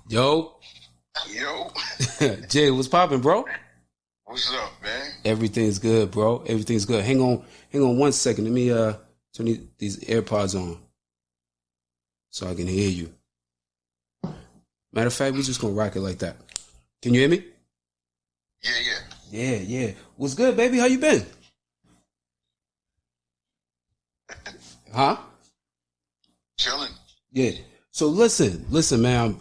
Yo. Yo. Jay, what's poppin', bro? What's up, man? Everything's good, bro. Everything's good. Hang on 1 second. Let me turn these AirPods on so I can hear you. Matter of fact, we're just gonna rock it like that. Can you hear me? Yeah. What's good, baby? How you been? Huh? Chilling. Yeah. So listen, man.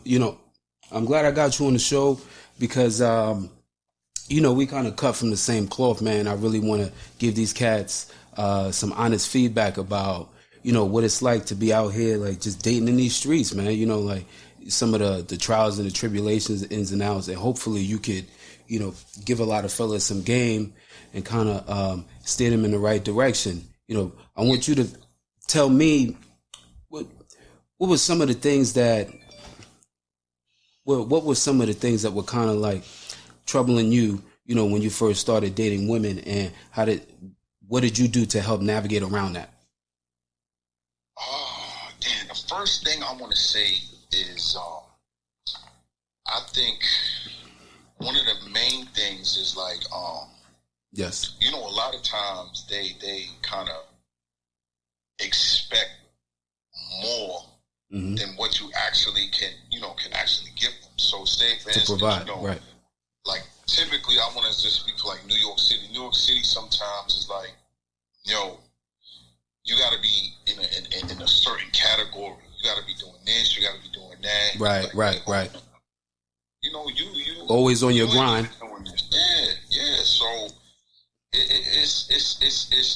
I'm glad I got you on the show because we kind of cut from the same cloth, man. I really want to give these cats some honest feedback about what it's like to be out here, like just dating in these streets, man. Like some of the trials and the tribulations, the ins and outs, and hopefully you could give a lot of fellas some game and kind of steer them in the right direction. I want you to tell me what were some of the things that what were some of the things that were kind of like troubling you, when you first started dating women, and what did you do to help navigate around that? Oh, damn. The first thing I want to say is, I think one of the main things is like, yes, a lot of times they kind of expect more than what you actually can actually give them. So say for instance, provide, right. Like typically I want to just speak for like New York City. New York City sometimes is like, you got to be in a certain category. You got to be doing this. You got to be doing that. Right. You always on your grind. Yeah. So it's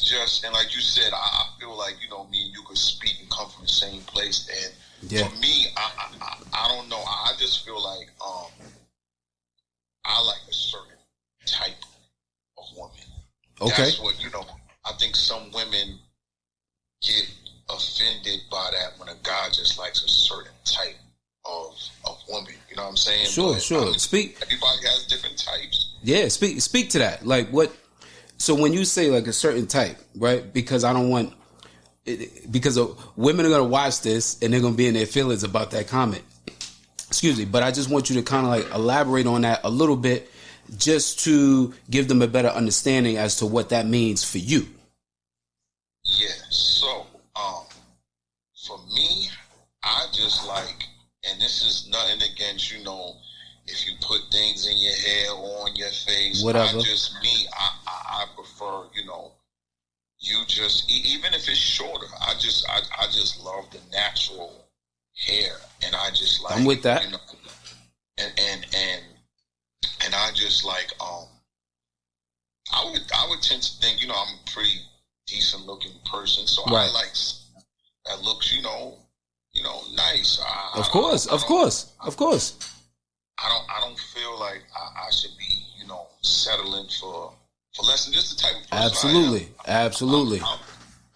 just, and like you said, I feel like me and you could speak and come from the same place. And for me, I don't know. I just feel like I like a certain type of woman. Okay. That's what I think some women get offended by that when a guy just likes a certain type of woman. You know what I'm saying? Sure. Speak. Everybody has different types. Yeah. Speak to that. Like what? So when you say like a certain type, right? Because I don't want. Because women are going to watch this and they're going to be in their feelings about that comment. Excuse me. But I just want you to kind of like elaborate on that a little bit just to give them a better understanding as to what that means for you. Yeah. So, for me, I just like, and this is nothing against, if you put things in your hair or on your face, whatever. I prefer, you just, even if it's shorter, I just love the natural hair, and I just like, I'm with that. And I just like, I would tend to think, I'm a pretty decent looking person, so right. I like that looks, nice. Of course. I don't feel like I should be, settling for less than just the type of person Absolutely.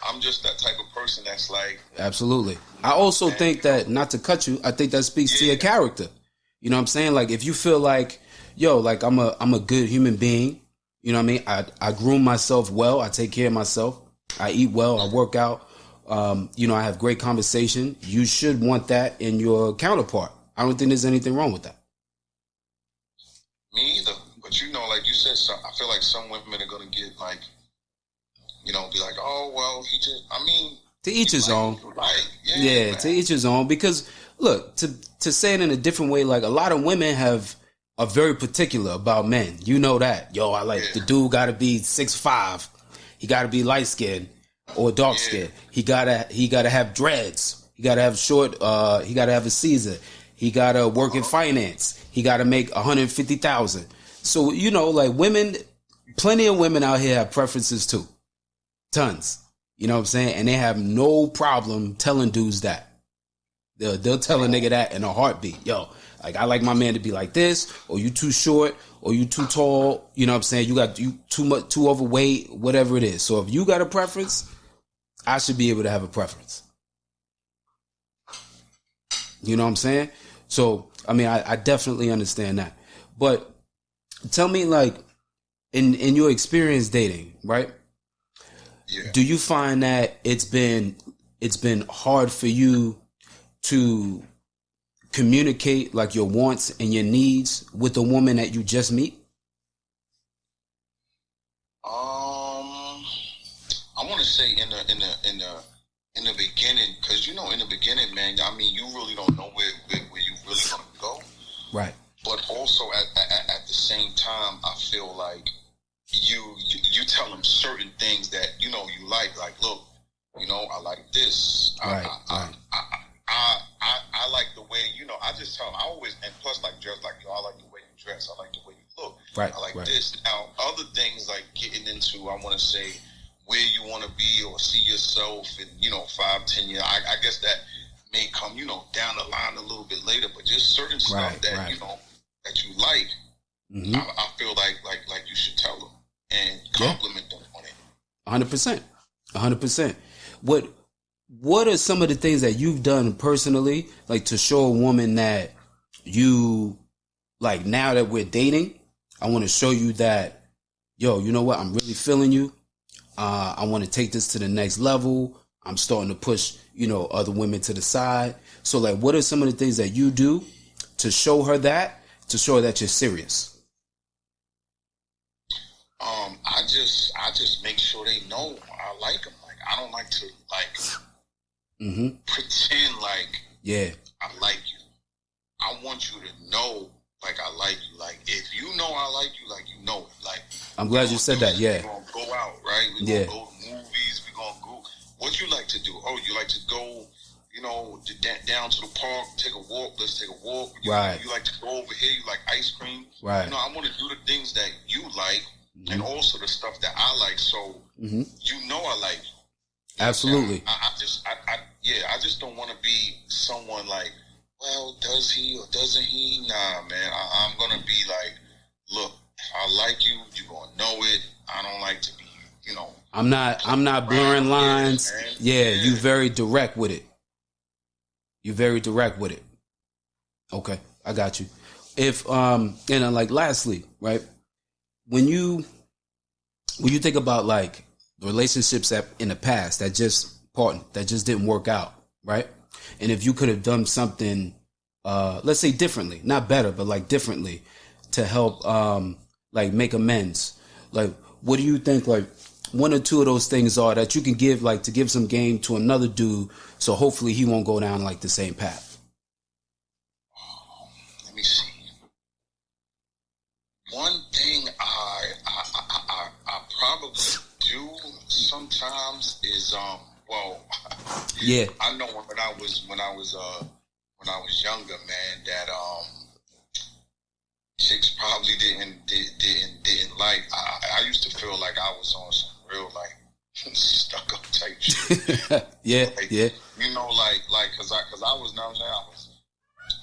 I'm just that type of person that's like... Absolutely. I also think that, not to cut you, I think that speaks to your character. You know what I'm saying? Like, if you feel like, like I'm a good human being, you know what I mean? I groom myself well. I take care of myself. I eat well. I work out. I have great conversation. You should want that in your counterpart. I don't think there's anything wrong with that. Me either. But like you said, I feel like some women are going to get like, be like, oh, well, to each his own. Right. Yeah, to each his own. Because look, to say it in a different way, like a lot of women are very particular about men. You know that. I like the dude got to be 6'5". He got to be light skinned or dark skinned. He gotta have dreads. He gotta have short. He gotta have a Caesar. He gotta work in finance. He gotta make $150,000. So like women, plenty of women out here have preferences too, tons. You know what I'm saying? And they have no problem telling dudes that. They'll tell a nigga that in a heartbeat. Like I like my man to be like this, or you too short, or you too tall. You know what I'm saying? You too overweight, whatever it is. So if you got a preference, I should be able to have a preference. You know what I'm saying? So, I definitely understand that. But tell me, like, in your experience dating, right? Yeah. Do you find that it's been hard for you to communicate like your wants and your needs with a woman that you just meet? I want to say in the beginning, because in the beginning, man, I mean, you really don't know where you really gonna go, right? But also at the same time, I feel like you tell them certain things that you like look, I like this, right, I like the way I just tell them, I always, and plus like dress like I like the way you dress, I like the way you look, right, I like right. this. Now other things like getting into, I want to say, where you want to be or see yourself in 5-10 years, I guess that may come down the line a little bit later, but just certain stuff that that you like, mm-hmm. I feel like you should tell them and compliment them on it. 100%. What are some of the things that you've done personally, like to show a woman that you, like, now that we're dating, I want to show you that, yo, you know what? I'm really feeling you. I want to take this to the next level. I'm starting to push, other women to the side. So, like, what are some of the things that you do to show her that you're serious? I just make sure they know I like them. Like, I don't like to mm-hmm. pretend like I like you. I want you to know like I like you. Like, if you know I like you, like you know it. Like, I'm glad you said that. Yeah. We're gonna go out, right? We're gonna go to movies. We're gonna go. What you like to do? Oh, you like to go, down to the park, take a walk. Let's take a walk. Right. You like to go over here. You like ice cream. Right. I want to do the things that you like, mm-hmm. and also the stuff that I like. So mm-hmm. I like you. Absolutely. I just don't want to be someone like, well, does he or doesn't he? Nah, man. I'm gonna be like, look, if I like you, you're gonna know it. I don't like to be, I'm not blurring lines. Yeah, you very direct with it. You're very direct with it. Okay, I got you. If like lastly, right? When you think about like the relationships that in the past that just didn't work out, right? And if you could have done something, let's say differently, not better, but like differently, to help like make amends, like what do you think like one or two of those things are that you can give, like to give some game to another dude, so hopefully he won't go down like the same path? Let me see. One thing I probably do sometimes is yeah. I know when I was younger, man, that chicks probably didn't like. I used to feel like I was on some real like stuck up type shit. Yeah, like, yeah. Cause I was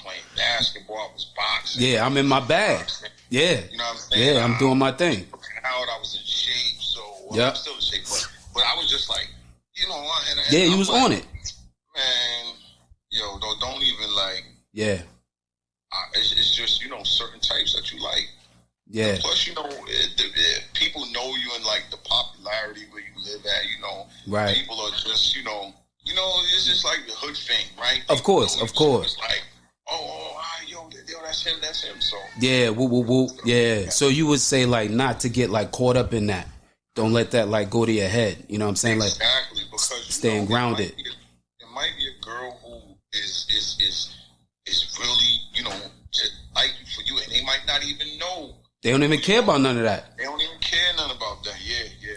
playing basketball, I was boxing. Yeah, I'm in my bag. Yeah. You know what I'm saying? Yeah, I'm doing my thing. I was in shape, so I'm still in shape, but I was just like, and yeah, you was like, on it. Man, don't even like. Yeah. It's just, certain types that you like. Yeah. And plus, people know you in like the popularity where you live at, Right. People are just, it's just like the hood thing, right? Of course. It's like, that's him. So yeah, woo. Yeah. So you would say like not to get like caught up in that. Don't let that like go to your head. You know what I'm saying? Like exactly, because staying grounded. It might be a girl who is really, to like you for you, and they might not even know. They don't even care about none of that. They don't even care none about that. Yeah.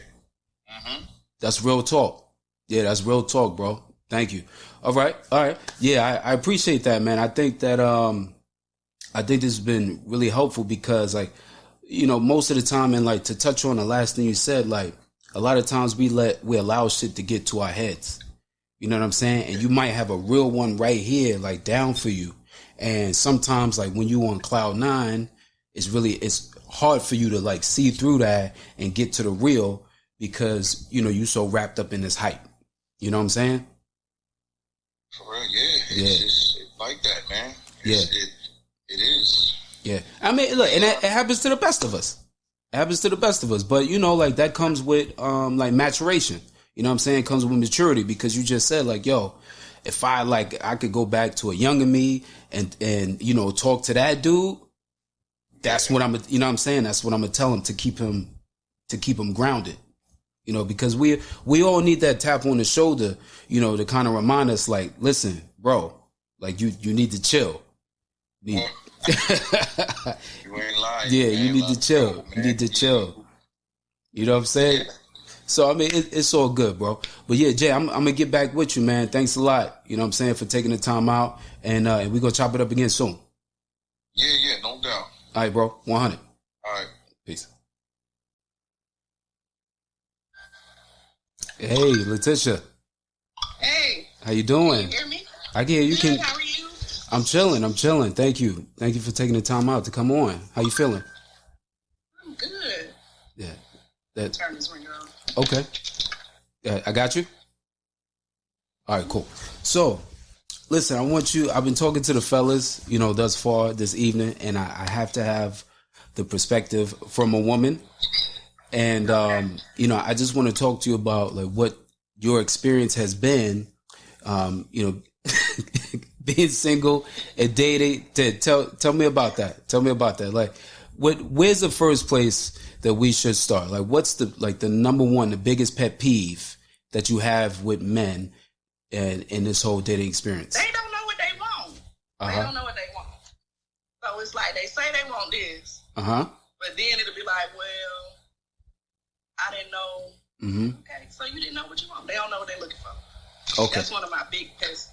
Mm-hmm. That's real talk. Yeah, that's real talk, bro. Thank you. All right. Yeah, I appreciate that, man. I think that I think this has been really helpful because, like, most of the time, and like to touch on the last thing you said, like a lot of times we allow shit to get to our heads. You know what I'm saying? And you might have a real one right here, like down for you. And sometimes, like when you on cloud nine, it's hard for you to like see through that and get to the real because you so wrapped up in this hype. You know what I'm saying? For real, yeah. It's like that, man. It is. Yeah. I mean, look, and it happens to the best of us. It happens to the best of us. But, like that comes with like maturation. You know what I'm saying? It comes with maturity because you just said like, yo, if I could go back to a younger me and you know, talk to that dude, that's what I'm, you know what I'm saying? That's what I'm gonna tell him to keep him grounded. You know, because we all need that tap on the shoulder, you know, to kind of remind us, like, listen, bro, like you need to chill. You ain't lying. Yeah, you need to chill. You need to chill. You know what I'm saying? Yeah. So I mean, it's all good, bro. But yeah, Jay, I'm gonna get back with you, man. Thanks a lot. You know what I'm saying, for taking the time out, and we're gonna chop it up again soon. Yeah, no doubt. All right, bro. 100. All right. Peace. Hey, Letitia. Hey. How you doing? Can you hear me? I can hear you. Good, how are you? I'm chilling. Thank you for taking the time out to come on. How you feeling? I'm good. Yeah. Turn this ringer on. Okay. I got you. All right, cool. So, listen, I've been talking to the fellas, you know, thus far this evening, and I have to have the perspective from a woman. And, you know, I just want to talk to you about like what your experience has been, you know, being single and dating. Tell me about that. Tell me about that. Like, where's the first place that we should start? Like, what's the number one, the biggest pet peeve that you have with men and in this whole dating experience? They don't know what they want. They don't know what they want. So it's like they say they want this. But then it'll be like, well, I didn't know. Okay, so you didn't know what you want. They don't know what they're looking for. Okay. That's one of my big issues.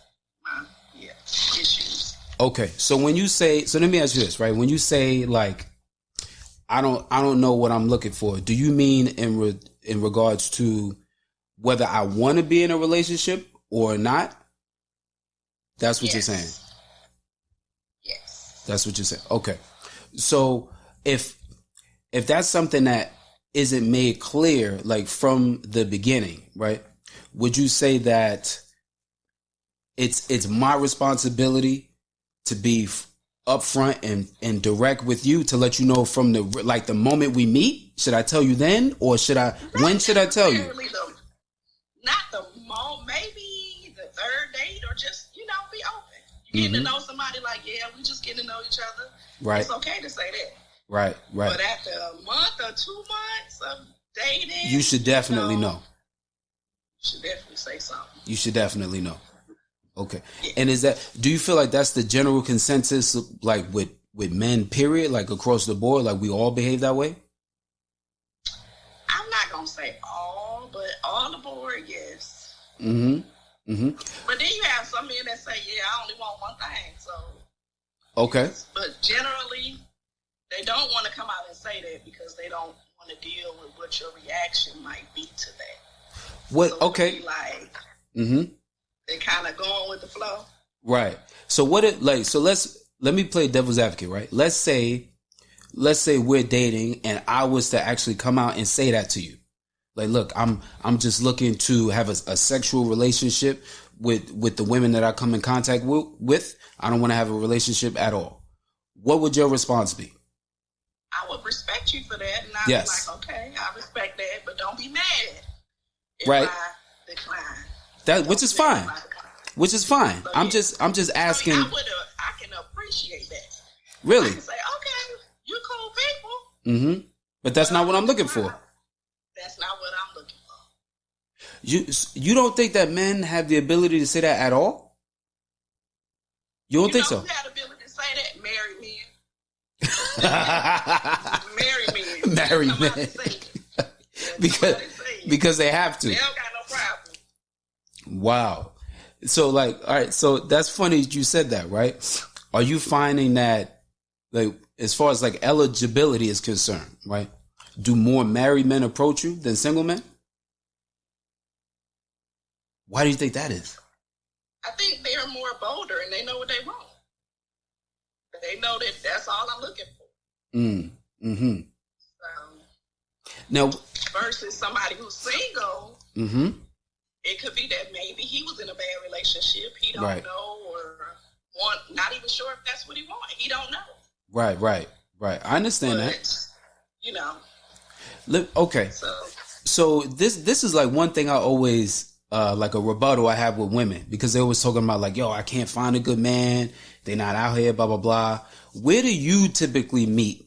Okay, so when you say, so let me ask you this, right? When you say like, I don't know what I'm looking for, do you mean in regards to whether I want to be in a relationship or not? That's what you're saying. Yes. That's what you're saying. Okay. So if that's something that isn't made clear, like from the beginning, right? Would you say that it's my responsibility to be upfront and direct with you, to let you know from the moment we meet? Should I tell you then, or when should I tell you? Not the moment, maybe the third date, or just, you know, be open. You getting to know somebody, like, yeah, we just getting to know each other. Right. It's okay to say that. Right. But after a month or 2 months of dating, you should definitely know. You should definitely say something. You should definitely know. Okay. Yeah. And do you feel like that's the general consensus, like with men, period, like across the board, like we all behave that way? I'm not going to say all, but on the board, yes. But then you have some men that say, yeah, I only want one thing, so. Okay. Yes. But generally, they don't want to come out and say that because they don't want to deal with what your reaction might be to that. What? So okay. Like, they kind of going with the flow. Right. So so let me play devil's advocate, right? Let's say we're dating and I was to actually come out and say that to you. Like, look, I'm just looking to have a sexual relationship with the women that I come in contact with. I don't want to have a relationship at all. What would your response be? I would respect you for that, and I'd be like, okay, I respect that, but don't be mad if I decline. Which is fine. Which is fine. So, I'm just asking. I can appreciate that. Really? I can say, okay, you cool people. But that's not what I'm looking for. That's not what I'm looking for. You don't think that men have the ability to say that at all? You don't think so? You have the ability to say that? Married men. Marry men. because they have to. They don't got no problem. Wow. So like, all right, so that's funny you said that, right? Are you finding that, like, as far as like eligibility is concerned, right? Do more married men approach you than single men? Why do you think that is? I think they're more bolder and they know what they want. They know that that's all I'm looking for. Now, versus somebody who's single, it could be that maybe he was in a bad relationship. He don't know, or not even sure if that's what he wanted. He don't know. Right. I understand that. You know. Okay. So this is like one thing I always like a rebuttal I have with women, because they're always talking about like, yo, I can't find a good man. They're not out here, blah, blah, blah. Where do you typically meet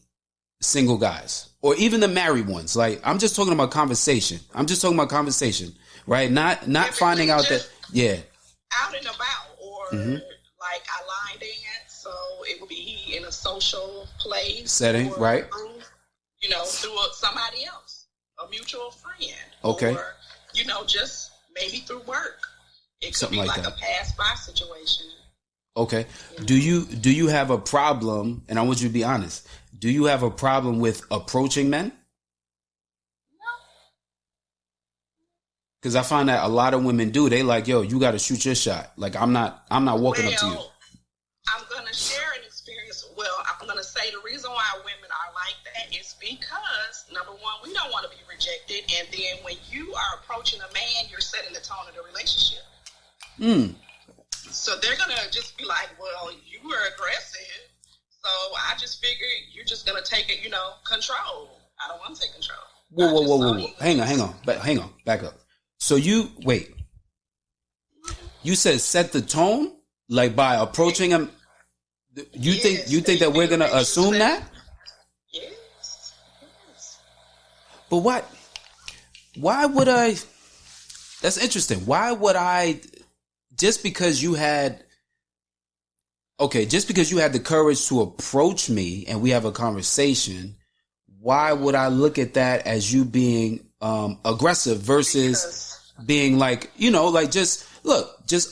single guys, or even the married ones? Like, I'm just talking about conversation. Right? Not finding out that, yeah. Out and about, or like I line dance, so it would be in a social place. Setting, or right? Through, through somebody else, a mutual friend. Okay. Or, just maybe through work. It could Something be like like that. a pass-by situation. Okay. Do you have a problem, and I want you to be honest, do you have a problem with approaching men? Because I find that a lot of women do. They like, yo, you got to shoot your shot. Like, I'm not walking up to you. I'm going to share an experience. Well, I'm going to say the reason why women are like that is because, number one, we don't want to be rejected. And then when you are approaching a man, you're setting the tone of the relationship. So they're going to just be like, well, you were aggressive. So I just figured you're just going to take it, control. I don't want to take control. Whoa. Hang on. Back up. So you said set the tone, like by approaching him. You think that we're gonna assume that? Yes. But why would I? That's interesting. Why would I? Just because you had the courage to approach me and we have a conversation, why would I look at that as you being aggressive versus being like, just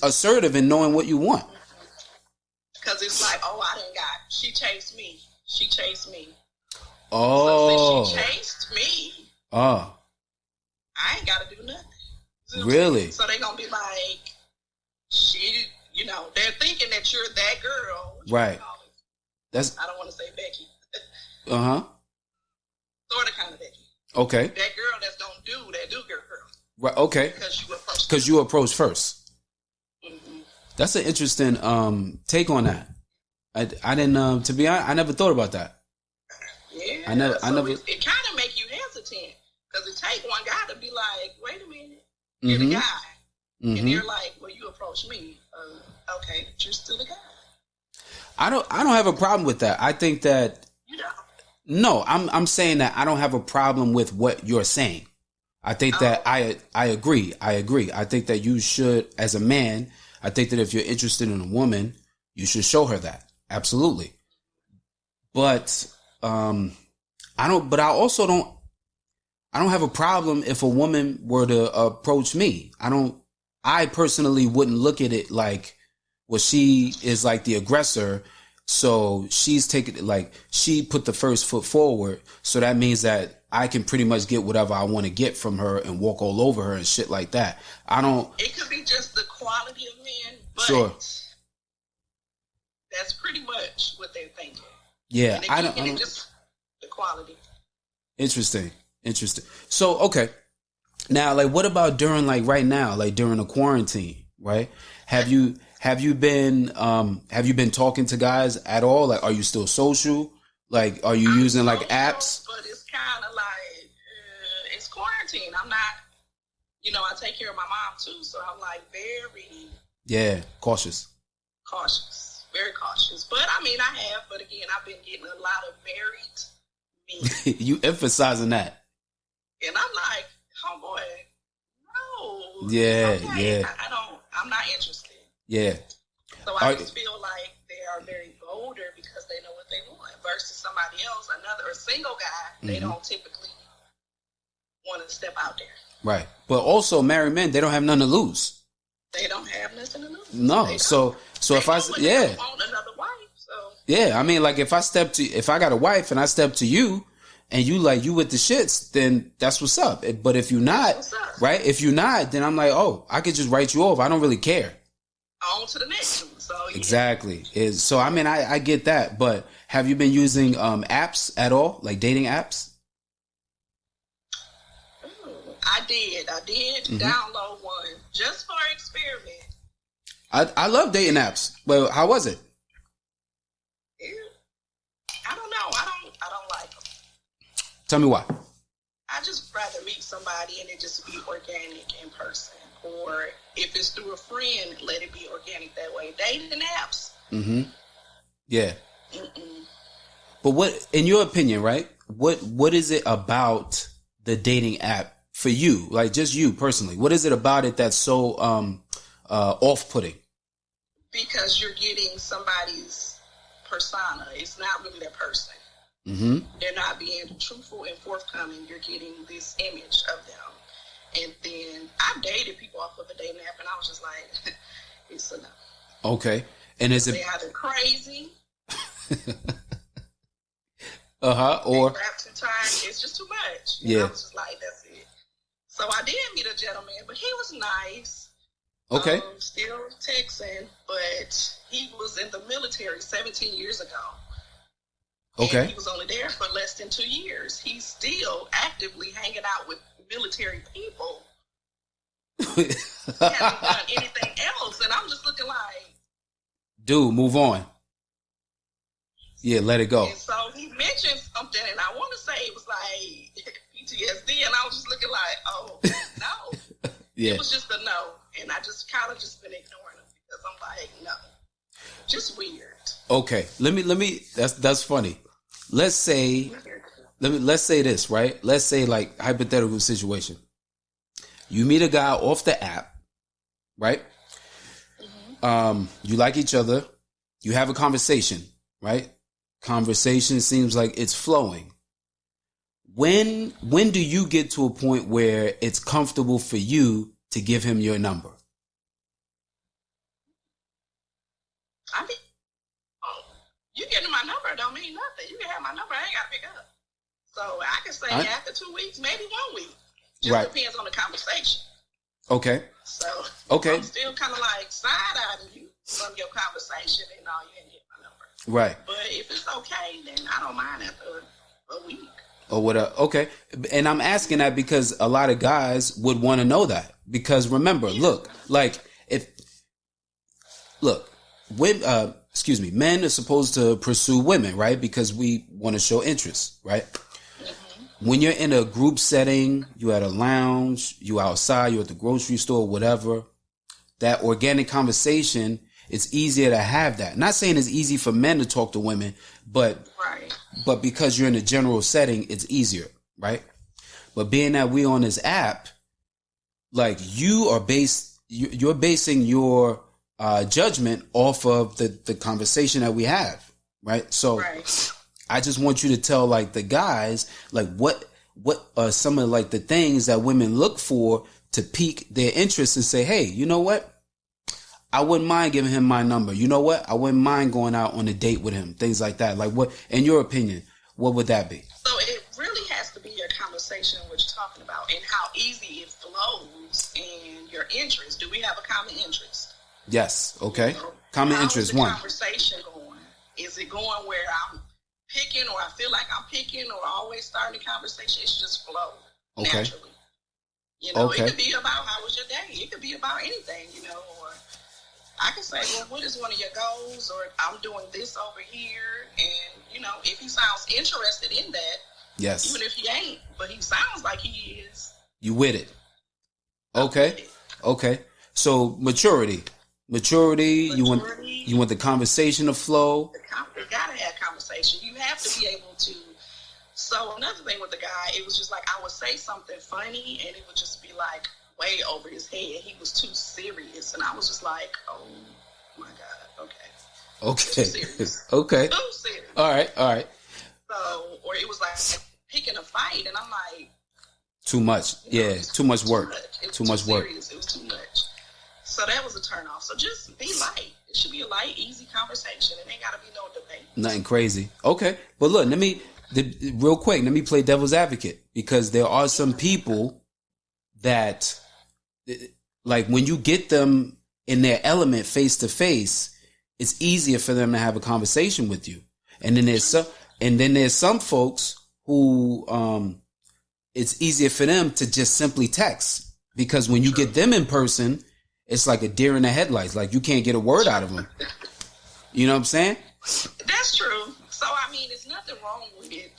assertive and knowing what you want? Because it's like, she chased me. Oh. So since she chased me, oh, I ain't got to do nothing. Really? So they going to be like, they're thinking that you're that girl. Right. I don't want to say Becky. Sort of kind of Becky. Okay. That girl that don't do that girl. Right. Okay. Because you approached first. Mm-hmm. That's an interesting take on that. I didn't. To be honest, I never thought about that. Yeah. I never. It kind of make you hesitant because it take one guy to be like, wait a minute, you're the guy, and you're like, well, you approach me. Okay, but you're still the guy. I don't have a problem with that. I think that. You don't. No, I'm saying that I don't have a problem with what you're saying. I think that I agree. I think that you should, as a man, I think that if you're interested in a woman, you should show her that. Absolutely. But I also don't have a problem if a woman were to approach me. I personally wouldn't look at it like, well, she is like the aggressor. So she's taking it like she put the first foot forward. So that means that I can pretty much get whatever I want to get from her and walk all over her and shit like that. It could be just the quality of men, but sure. That's pretty much what they're thinking. Yeah, I don't just the quality. Interesting. So, okay. Now, like, what about during, like, right now, like during the quarantine, right? Have you been talking to guys at all? Like, are you still social? Like, are you using like apps? But it's kind of like it's quarantine. I'm not, I take care of my mom too, so I'm like very cautious, very cautious. But I mean, but again, I've been getting a lot of married men. You emphasizing that, and I'm like, homeboy, no, yeah. I'm not interested. Yeah. So I just feel like they are very bolder because they know what they want versus somebody else, a single guy, they don't typically want to step out there. Right. But also married men, they don't have nothing to lose. They don't have nothing to lose. No. So if I want another wife, so. Yeah, I mean, like if I got a wife and I step to you and you with the shits, then that's what's up. But if you're not, right? If you're not, then I'm like, oh, I could just write you off. I don't really care. On to the next one. So yeah. Exactly. So I mean, I get that, but have you been using apps at all, like dating apps? I did download one just for experiment. I love dating apps. Well, how was it? Yeah. I don't know. I don't like them. Tell me why. I just rather meet somebody and it just be organic in person. or if it's through a friend, let it be organic that way. Dating apps. Mm-hmm. Yeah. Mm-mm. But what, in your opinion, right? What is it about the dating app for you? Like just you personally, what is it about it that's so off-putting? Because you're getting somebody's persona. It's not really their person. Mm-hmm. They're not being truthful and forthcoming. You're getting this image of them. And then I've dated people off of a dating app, and I was just like, it's enough. Okay. And is it... They're either crazy. Or... They rap too tight. It's just too much. Yeah. I was just like, that's it. So I did meet a gentleman, but he was nice. Okay. Still Texan, but he was in the military 17 years ago. Okay. And he was only there for less than 2 years. He's still actively hanging out with military people. He hasn't done anything else, and I'm just looking like, dude, move on. Yeah, let it go. And so he mentioned something, and I want to say it was like PTSD, and I was just looking like, oh no. Yeah. It was just a no, and I just kind of just been ignoring him because I'm like, no, just weird. Okay, let me. That's funny. Let's say this, right? Let's say like hypothetical situation. You meet a guy off the app, right? Mm-hmm. You like each other. You have a conversation, right? Conversation seems like it's flowing. When do you get to a point where it's comfortable for you to give him your number? I mean, you getting my number don't mean nothing. You can have my number, I ain't got to pick up. So I can say after 2 weeks, maybe 1 week. Just depends on the conversation. Okay. So okay. I'm still kind of like side-eyeing you from your conversation and all, you didn't get my number. Right. But if it's okay, then I don't mind after a week. Or what? Okay. And I'm asking that because a lot of guys would want to know that. Because remember, look, men are supposed to pursue women, right? Because we want to show interest, right? Mm-hmm. When you're in a group setting, you at a lounge, you outside, you're at the grocery store, whatever, that organic conversation, it's easier to have that. Not saying it's easy for men to talk to women, but because you're in a general setting, it's easier, right? But being that we on this app, like you're basing your judgment off of the conversation that we have, right? So I just want you to tell like the guys, like what are some of like the things that women look for to pique their interest and say, hey, you know what? I wouldn't mind giving him my number. You know what? I wouldn't mind going out on a date with him. Things like that. Like what, in your opinion, what would that be? So it really has to be your conversation, what you're talking about, and how easy it flows and your interest. Do we have a common interest? Yes. Okay. Common interest. One. How's the conversation going? Is it going where I'm picking, or I feel like I'm picking, or always starting the conversation? It's just flow naturally. You know, it could be about how was your day. It could be about anything, you know, or I can say, well, what is one of your goals? Or I'm doing this over here. And, you know, if he sounds interested in that, yes, even if he ain't, but he sounds like he is. You with it. Okay. Okay. So maturity. You want the conversation to flow. You gotta have conversation. You have to be able to. So another thing with the guy, it was just like I would say something funny and it would just be like way over his head. He was too serious, and I was just like, oh my God, okay. Too serious. Okay. Too serious. All right. So, or it was like picking a fight, and I'm like, too much. Yeah, too much work. Too much work. It was too much. So that was a turn off. So just be light. It should be a light, easy conversation. It ain't got to be no debate. Nothing crazy. Okay. But look, real quick, let me play devil's advocate, because there are some people that, like, when you get them in their element face to face, it's easier for them to have a conversation with you. And then there's some folks who it's easier for them to just simply text, because when you get them in person, it's like a deer in the headlights. Like, you can't get a word out of them. You know what I'm saying? That's true. So, I mean, there's nothing wrong with it.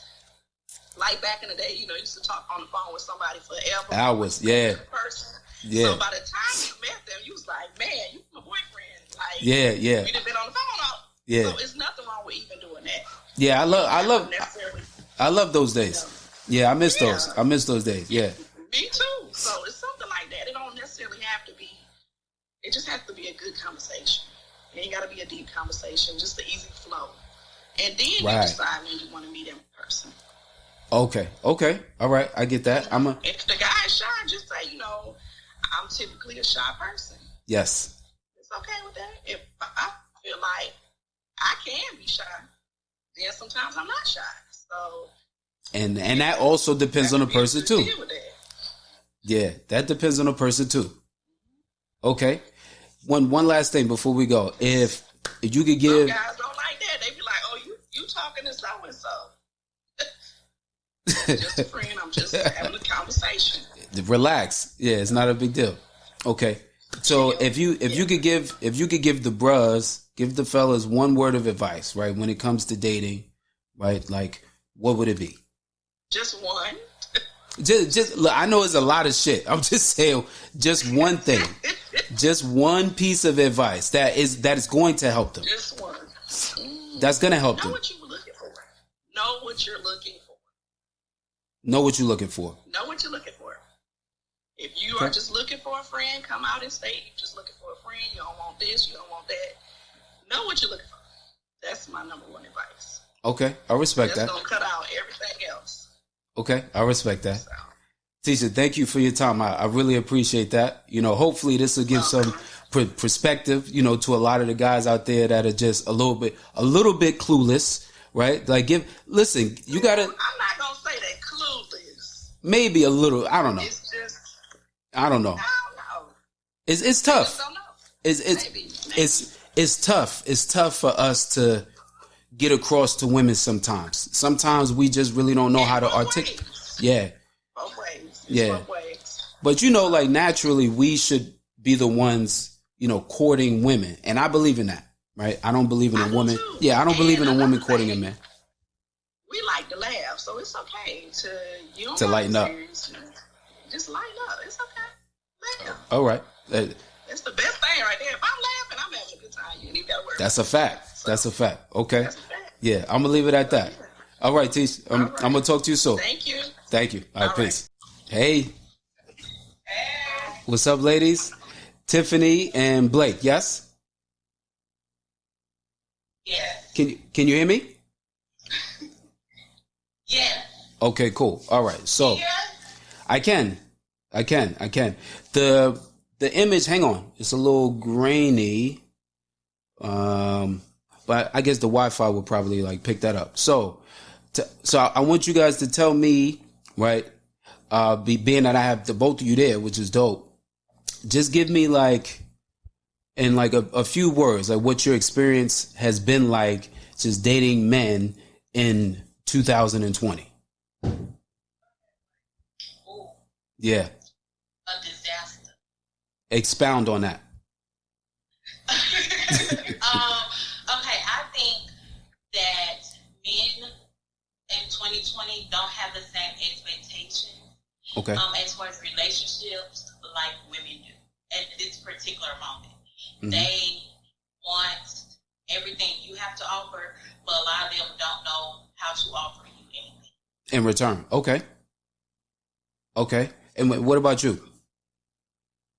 Like back in the day, you know, you used to talk on the phone with somebody forever. Hours, yeah. Person. Yeah. So by the time you met them, you was like, man, you my boyfriend. Like, yeah. we done been on the phone all. Yeah. So it's nothing wrong with even doing that. Yeah, I love those days. Yeah, I miss those. I miss those days. Yeah. Me too. So it's something like that. It don't necessarily have to be. It just has to be a good conversation. It ain't got to be a deep conversation. Just an easy flow. And then you decide when you want to meet in person. Okay. All right. I get that. If the guy is shy, just say, I'm typically a shy person. Yes. It's okay with that. If I feel like I can be shy, then sometimes I'm not shy. So. And that also depends on the person too. Yeah, that depends on the person too. Okay. One last thing before we go. If you could give. Some guys don't like that. They be like, "Oh, you talking to so and so." Just a friend. I'm just having a conversation. Relax. Yeah, it's not a big deal. Okay. So if you could give the fellas one word of advice, right, when it comes to dating, right, like what would it be? Just one. Just look, I know it's a lot of shit. I'm just saying, just one thing, just one piece of advice that is going to help them. Just one. That's gonna help them. Know what you're looking for. Know what you're looking for. Know what you're looking for. Know what you're looking for. If you are just looking for a friend, come out and say you're just looking for a friend. You don't want this. You don't want that. Know what you're looking for. That's my number one advice. Okay, I respect that. That's gonna cut out everything else. Okay, I respect that. Tisha, thank you for your time. I really appreciate that. Hopefully this will give some perspective, to a lot of the guys out there that are just a little bit clueless, right? Like listen, you gotta. I'm not gonna say that clueless. Maybe a little. I don't know. It's just. I don't know. I don't know. It's tough. I don't know. Maybe. It's tough. It's tough for us to get across to women sometimes. Sometimes we just really don't know how to articulate. Yeah. Both ways. Both ways. But like naturally we should be the ones, courting women. And I believe in that, right? I don't believe in a woman. Too. Yeah, I don't believe in a woman courting a man. We like to laugh, so it's okay to lighten up. Just lighten up. It's okay. Laugh. All right. That's the best thing right there. If I'm laughing, I'm having a good time. You need that word. That's a fact. That's a fact. Okay. That's a fact. Yeah, I'm gonna leave it at that. All right, Tish. I'm gonna talk to you soon. Thank you. Thank you. All right, peace. Hey. What's up, ladies? Tiffany and Blake. Yes. Yes. Can you hear me? Yes. Okay. Cool. All right. So. Yes. I can. The image. Hang on. It's a little grainy. But I guess the Wi-Fi will probably pick that up. So I want you guys to tell me, right? Being that I have the both of you there, which is dope. Just give me in a few words, what your experience has been like just dating men in 2020. Ooh. Yeah. A disaster. Expound on that. Okay, I think that men in 2020 don't have the same expectations. Okay. As far as relationships, like women do at this particular moment. Mm-hmm. They want everything you have to offer, but a lot of them don't know how to offer you anything in return. Okay. And what about you?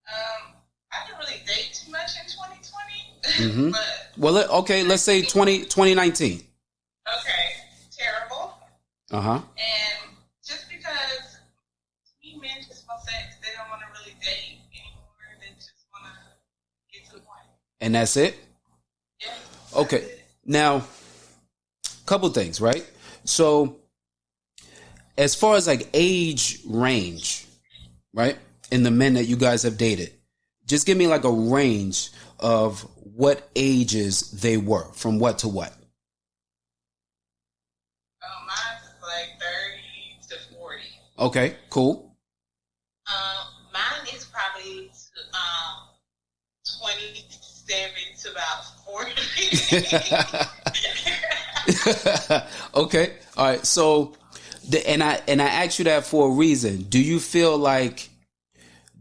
I didn't really date too much in 2020. Mm-hmm. But let's say 2019. Okay, terrible. Uh-huh. And just because men just want sex, they don't want to really date anymore. They just want to get to the point. And that's it? Yeah. Okay. Now, couple things, right? So, as far as age range, right? In the men that you guys have dated, just give me a range of what ages they were, from what to what. Mine's 30 to 40. Okay, cool. Mine is probably 27 to about 40. Okay, all right. So, and I asked you that for a reason. Do you feel like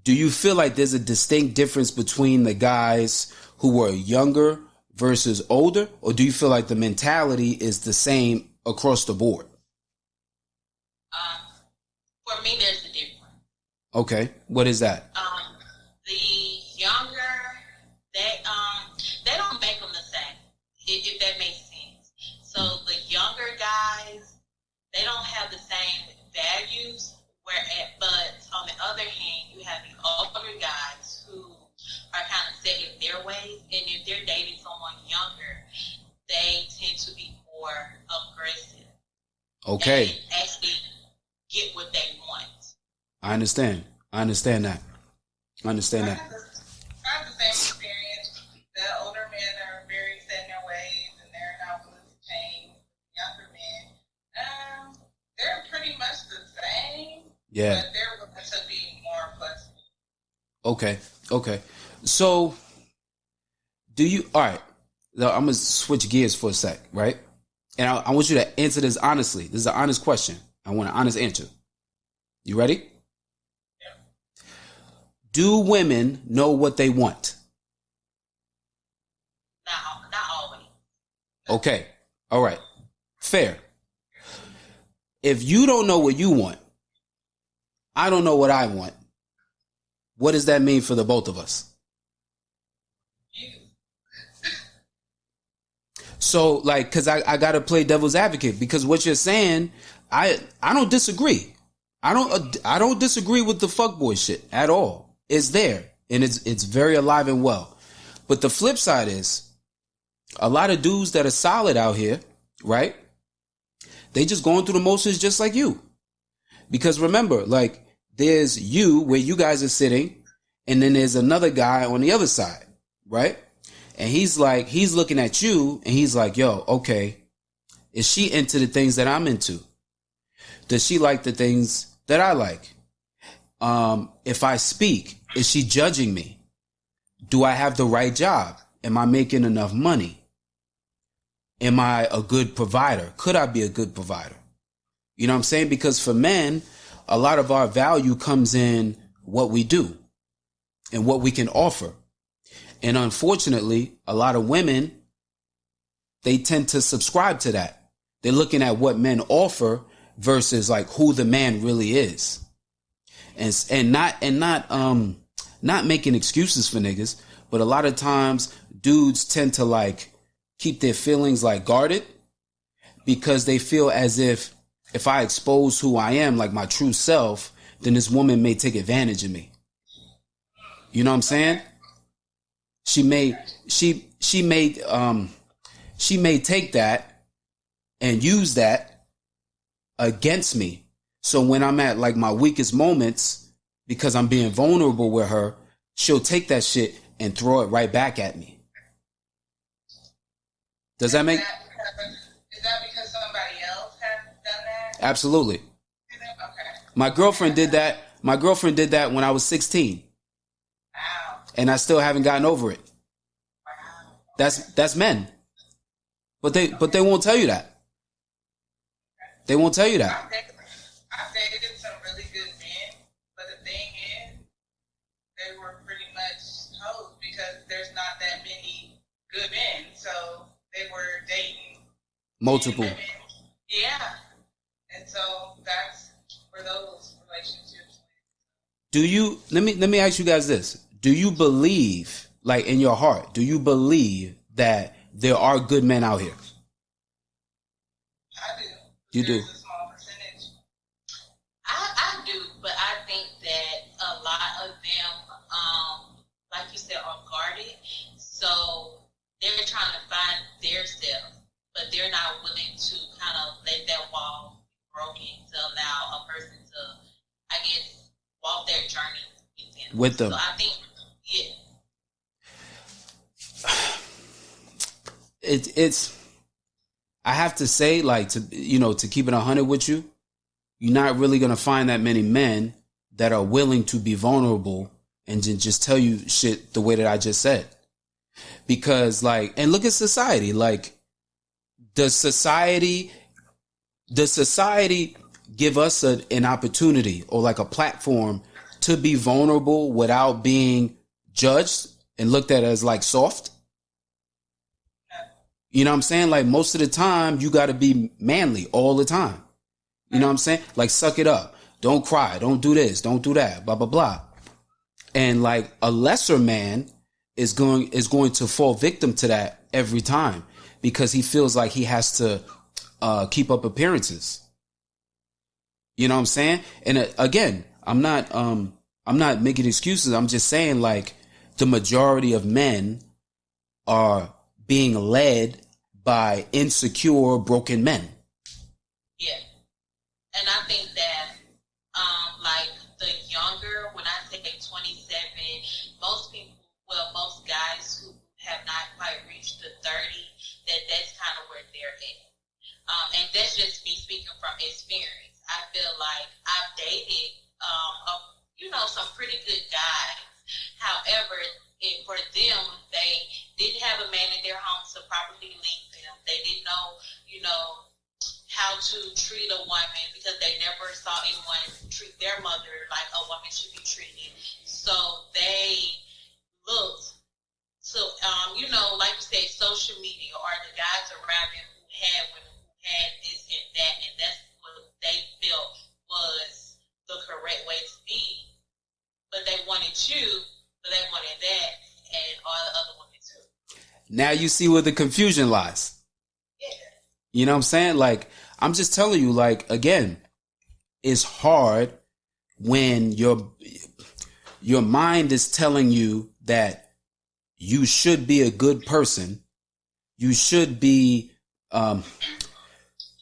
do you feel like there's a distinct difference between the guys who were younger versus older, or do you feel like the mentality is the same across the board? For me, there's a difference. Okay, what is that? The younger, they don't make them the same, if that makes sense. So the younger guys, they don't have the same values. But on the other hand, you have the older guys who are kind of set in their ways, and if they're dating someone younger, they tend to be more aggressive. Okay. They actually get what they want. I understand that. I have the same experience. The older men are very set in their ways, and they're not willing to change. Younger men, they're pretty much the same. Yeah. But they're willing to be more flexible. Okay. So, all right, I'm going to switch gears for a sec, right? And I want you to answer this honestly. This is an honest question. I want an honest answer. You ready? Yeah. Do women know what they want? Not always. Okay. All right. Fair. If you don't know what you want, I don't know what I want. What does that mean for the both of us? So, like, because I got to play devil's advocate, because what you're saying, I don't disagree. I don't disagree with the fuckboy shit at all. It's there, and it's very alive and well. But the flip side is, a lot of dudes that are solid out here, right? They just going through the motions just like you. Because remember, like, there's you where you guys are sitting, and then there's another guy on the other side, right? And he's looking at you, and he's like, yo, okay, is she into the things that I'm into? Does she like the things that I like? If I speak, is she judging me? Do I have the right job? Am I making enough money? Am I a good provider? Could I be a good provider? You know what I'm saying? Because for men, a lot of our value comes in what we do and what we can offer. And unfortunately, a lot of women, they tend to subscribe to that. They're looking at what men offer versus like who the man really is. And not making excuses for niggas, but a lot of times dudes tend to like keep their feelings like guarded because they feel as if I expose who I am, like my true self, then this woman may take advantage of me. You know what I'm saying? She may take that and use that against me. So when I'm at like my weakest moments, because I'm being vulnerable with her, she'll take that shit and throw it right back at me. Does that make? Is that because somebody else has done that? Absolutely. Okay. My girlfriend did that. My girlfriend did that when I was 16. Wow. And I still haven't gotten over it. Wow. That's men. But they won't tell you that. They won't tell you that. I've dated some really good men, but the thing is, they were pretty much hoes because there's not that many good men. So they were dating multiple. Yeah. And so that's where those relationships went. Do you, let me ask you guys this. Do you believe, like in your heart, do you believe that there are good men out here? I do. You do? There's a small percentage. I do, but I think that a lot of them, like you said, are guarded. So they're trying to find their self, but they're not willing to kind of let that wall be broken to allow a person to, I guess, walk their journey with them. So I think, yeah. It's I have to say, like, to keep it 100 with you, you're not really going to find that many men that are willing to be vulnerable and just tell you shit the way that I just said. Because, like, and look at society. Like, does society give us an opportunity or like a platform to be vulnerable without being judged and looked at as like soft. You know what I'm saying? Like most of the time you got to be manly all the time. You know what I'm saying? Like suck it up. Don't cry. Don't do this. Don't do that. Blah, blah, blah. And like a lesser man is going to fall victim to that every time because he feels like he has to keep up appearances. You know what I'm saying? And again, I'm not making excuses. I'm just saying like the majority of men are being led by insecure, broken men. Yeah. And I think that, like the younger, when I say 27, most guys who have not quite reached the 30, that's kind of where they're at. And that's just me speaking from experience. I feel like I've dated, some pretty good guys. However, for them, they didn't have a man in their home to properly lead them. They didn't know, how to treat a woman because they never saw anyone treat their mother like a woman should be treated. So they looked to, like you said, social media or the guys around them who had women who had this and that, and that's what they felt was the correct way to be. But they wanted you, but they wanted that, and all the other women too. Now you see where the confusion lies. Yeah. You know what I'm saying? Like, I'm just telling you, like, again, it's hard when your mind is telling you that you should be a good person. You should be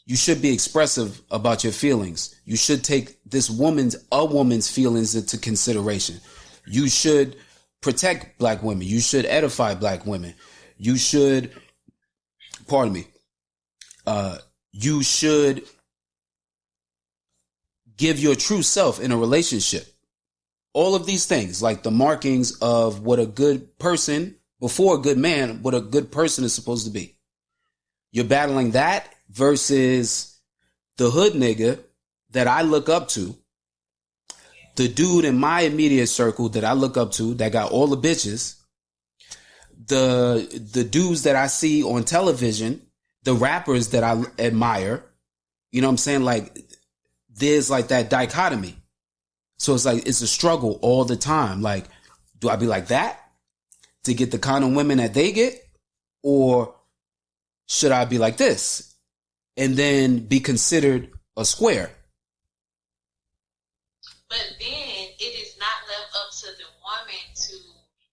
expressive about your feelings. You should take a woman's feelings into consideration. You should protect black women. You should edify black women. You should, you should give your true self in a relationship. All of these things, like the markings of what a good person, before a good man, what a good person is supposed to be. You're battling that versus the hood nigga that I look up to, the dude in my immediate circle that I look up to that got all the bitches, the dudes that I see on television, the rappers that I admire. You know what I'm saying? Like, there's like that dichotomy. So it's like, it's a struggle all the time. Like, do I be like that to get the kind of women that they get? Or should I be like this and then be considered a square? But then it is not left up to the woman to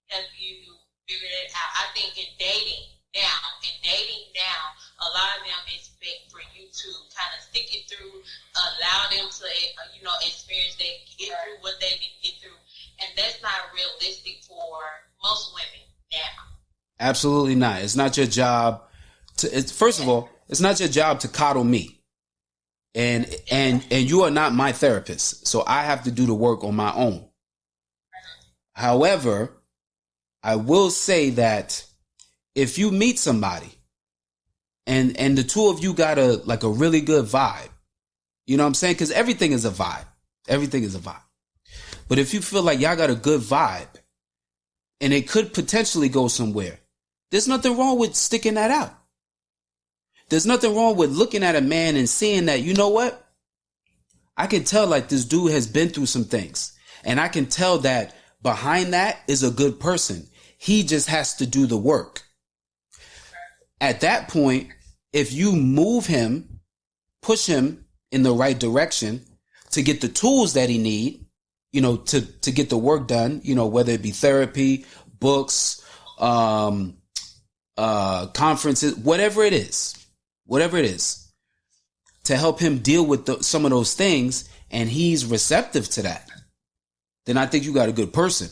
help you figure it out. I think in dating now, a lot of them expect for you to kind of stick it through, allow them to, experience get through what they need to get through. And that's not realistic for most women now. Absolutely not. It's not your job first of all, it's not your job to coddle me. And you are not my therapist. So I have to do the work on my own. However, I will say that if you meet somebody and the two of you got a really good vibe, you know what I'm saying? Because everything is a vibe. Everything is a vibe. But if you feel like y'all got a good vibe and it could potentially go somewhere, there's nothing wrong with sticking that out. There's nothing wrong with looking at a man and seeing that, you know what? I can tell like this dude has been through some things. And I can tell that behind that is a good person. He just has to do the work. At that point, if you move him, push him in the right direction to get the tools that he need, to get the work done, whether it be therapy, books, conferences, whatever it is, to help him deal with some of those things, and he's receptive to that, then I think you got a good person.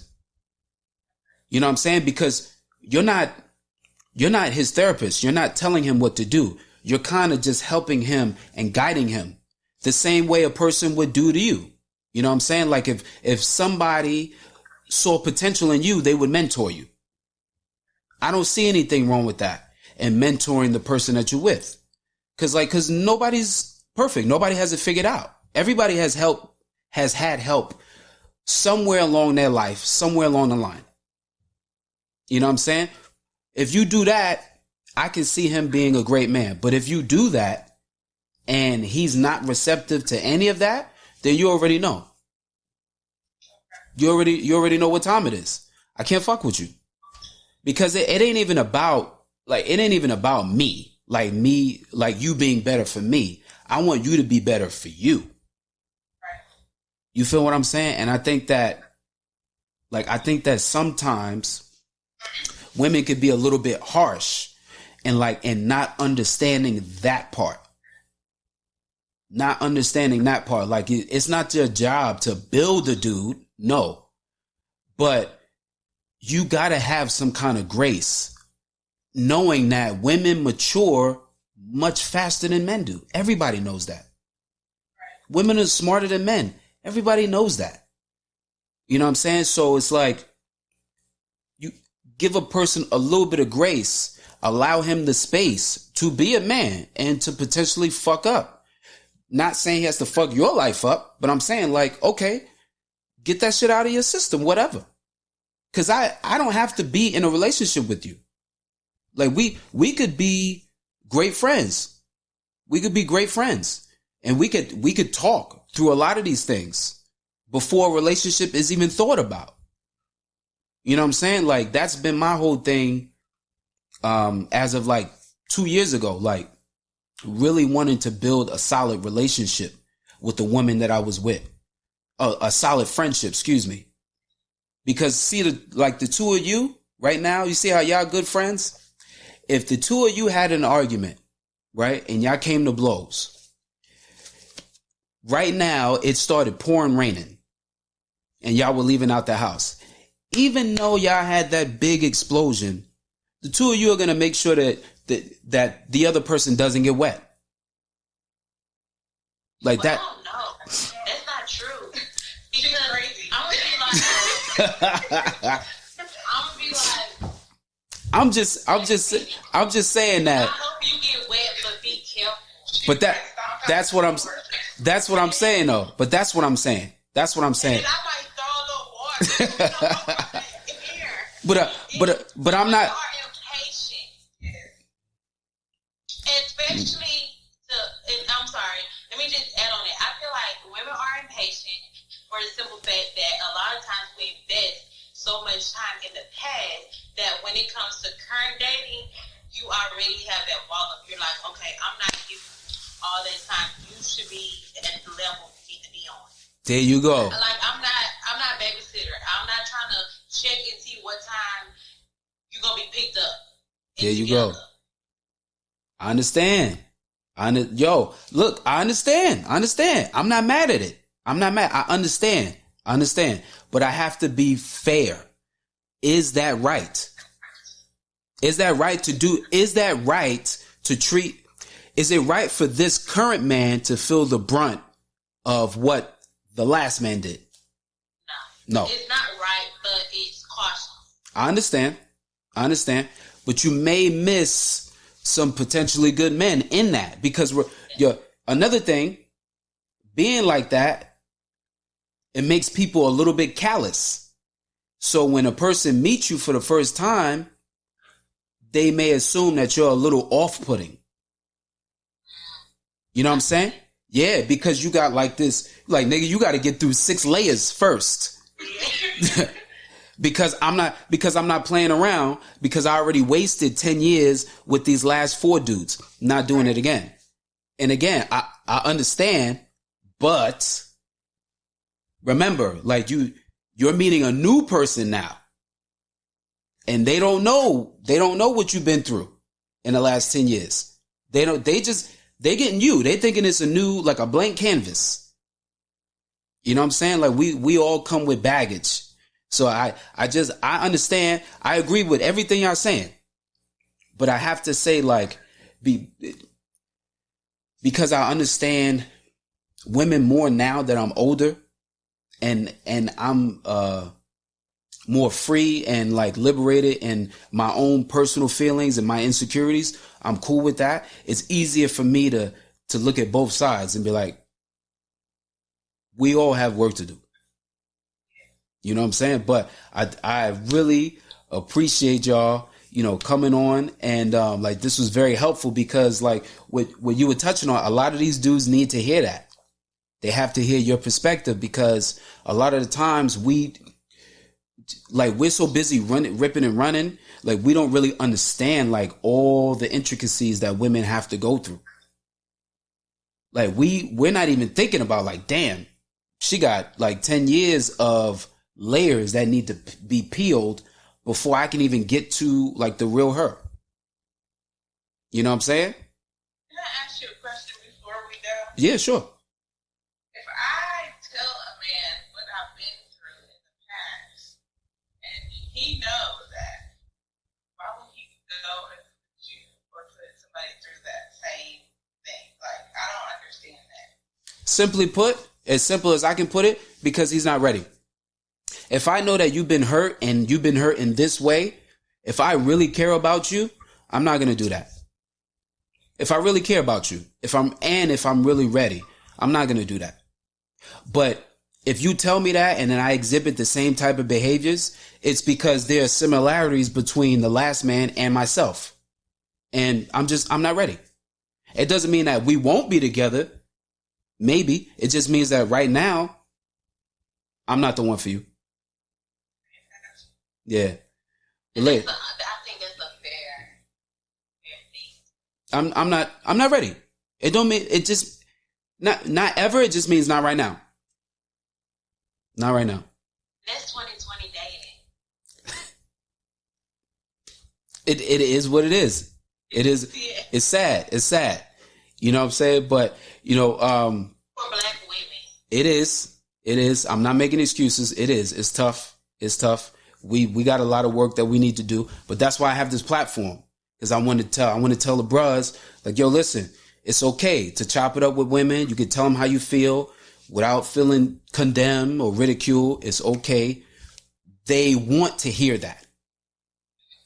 You know what I'm saying? Because you're not his therapist. You're not telling him what to do. You're kind of just helping him and guiding him the same way a person would do to you. You know what I'm saying? Like if somebody saw potential in you, they would mentor you. I don't see anything wrong with that and mentoring the person that you're with. Cause nobody's perfect. Nobody has it figured out. Everybody has had help somewhere along their life, somewhere along the line. You know what I'm saying? If you do that, I can see him being a great man. But if you do that and he's not receptive to any of that, then you already know. You already know what time it is. I can't fuck with you. Because it ain't even about me. Like you being better for me. I want you to be better for you. Right. You feel what I'm saying? And I think that sometimes women could be a little bit harsh and not understanding that part. Not understanding that part. Like, it's not your job to build a dude. No. But you got to have some kind of grace, knowing that women mature much faster than men do. Everybody knows that. Women are smarter than men. Everybody knows that. You know what I'm saying? So it's like, you give a person a little bit of grace, allow him the space to be a man and to potentially fuck up. Not saying he has to fuck your life up, but I'm saying, like, okay, get that shit out of your system, whatever. Because I don't have to be in a relationship with you. Like, we could be great friends. We could be great friends. And we could talk through a lot of these things before a relationship is even thought about. You know what I'm saying? Like, that's been my whole thing as of like 2 years ago. Like, really wanting to build a solid relationship with the woman that I was with. A solid friendship, excuse me. Because see, the two of you right now, you see how y'all good friends? If the two of you had an argument, right, and y'all came to blows, right now it started pouring raining and y'all were leaving out the house. Even though y'all had that big explosion, the two of you are going to make sure that the other person doesn't get wet. Like that. I don't know. That's not true. Because crazy. I'm gonna be like, I'm just saying that. I hope you get wet, but be careful. But that's what I'm saying though. But that's what I'm saying. That's what I'm saying. And I might throw a little water. But I'm not. Especially I'm sorry, let me just add on it. I feel like women are impatient for the simple fact that a lot of times we invest so much time in the past that when it comes to current dating, you already have that wall up. You're like, okay, I'm not giving all that time. You should be at the level you need to be on. There you go. Like, I'm not a babysitter. I'm not trying to check and see what time you're gonna be picked up. There you go. I understand. Look, I understand. I'm not mad at it. I'm not mad. I understand. But I have to be fair. Is that right? Is that right to treat? Is it right for this current man to feel the brunt of what the last man did? No. It's not right, but it's cautious. I understand. But you may miss some potentially good men in that, because another thing, being like that, it makes people a little bit callous. So when a person meets you for the first time, they may assume that you're a little off-putting. You know what I'm saying? Yeah, because you got like this, like, nigga, you got to get through 6 layers first. Because I'm not playing around, because I already wasted 10 years with these last 4 dudes. Not doing it again. And again, I understand, but remember, like, you're meeting a new person now. And they don't know what you've been through in the last 10 years. They getting you. They thinking it's a new, like a blank canvas. You know what I'm saying? Like, we all come with baggage. So I understand. I agree with everything y'all saying, but I have to say, like, because I understand women more now that I'm older and I'm more free and like liberated in my own personal feelings and my insecurities. I'm cool with that. It's easier for me to look at both sides and be like, we all have work to do. You know what I'm saying? But I really appreciate y'all, coming on, and like this was very helpful because like what you were touching on, a lot of these dudes need to hear that. They have to hear your perspective because a lot of the times we're so busy ripping and running, like we don't really understand like all the intricacies that women have to go through. Like we're not even thinking about like, damn, she got like 10 years of layers that need to be peeled before I can even get to like the real her. You know what I'm saying? Can I ask you a question before we go? Yeah, sure. If I tell a man what I've been through in the past, and he knows that, why would he go and put you or put somebody through that same thing? Like, I don't understand that. Simply put, as simple as I can put it, because he's not ready. If I know that you've been hurt and you've been hurt in this way, if I really care about you, I'm not going to do that. If I really care about you, if I'm really ready, I'm not going to do that. But if you tell me that and then I exhibit the same type of behaviors, it's because there are similarities between the last man and myself. And I'm not ready. It doesn't mean that we won't be together. Maybe. It just means that right now, I'm not the one for you. Yeah. I think that's a fair thing. I'm not ready. It don't mean it just not ever, it just means not right now. Not right now. That's 2020 dating. It is what it is. It is. Yeah. It's sad. It's sad. You know what I'm saying? But for black women. It is. It is. I'm not making excuses. It is. It's tough. It's tough. We got a lot of work that we need to do, but that's why I have this platform, because I want to tell the bros, like, yo, listen, it's okay to chop it up with women. You can tell them how you feel without feeling condemned or ridiculed. It's okay. They want to hear that.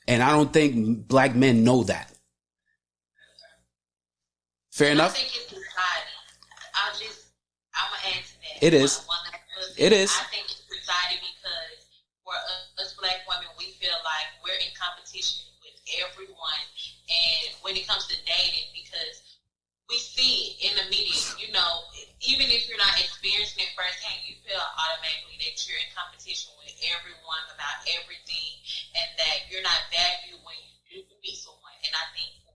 And I don't think black men know that. Fair enough? I think it's society. I'm going to add to that. It is. It is. I think it's society because for us black women, we feel like we're in competition with everyone. And when it comes to dating, because we see it in the media, even if you're not experiencing it firsthand, you feel automatically that you're in competition with everyone about everything and that you're not valued when you do meet someone. And I think for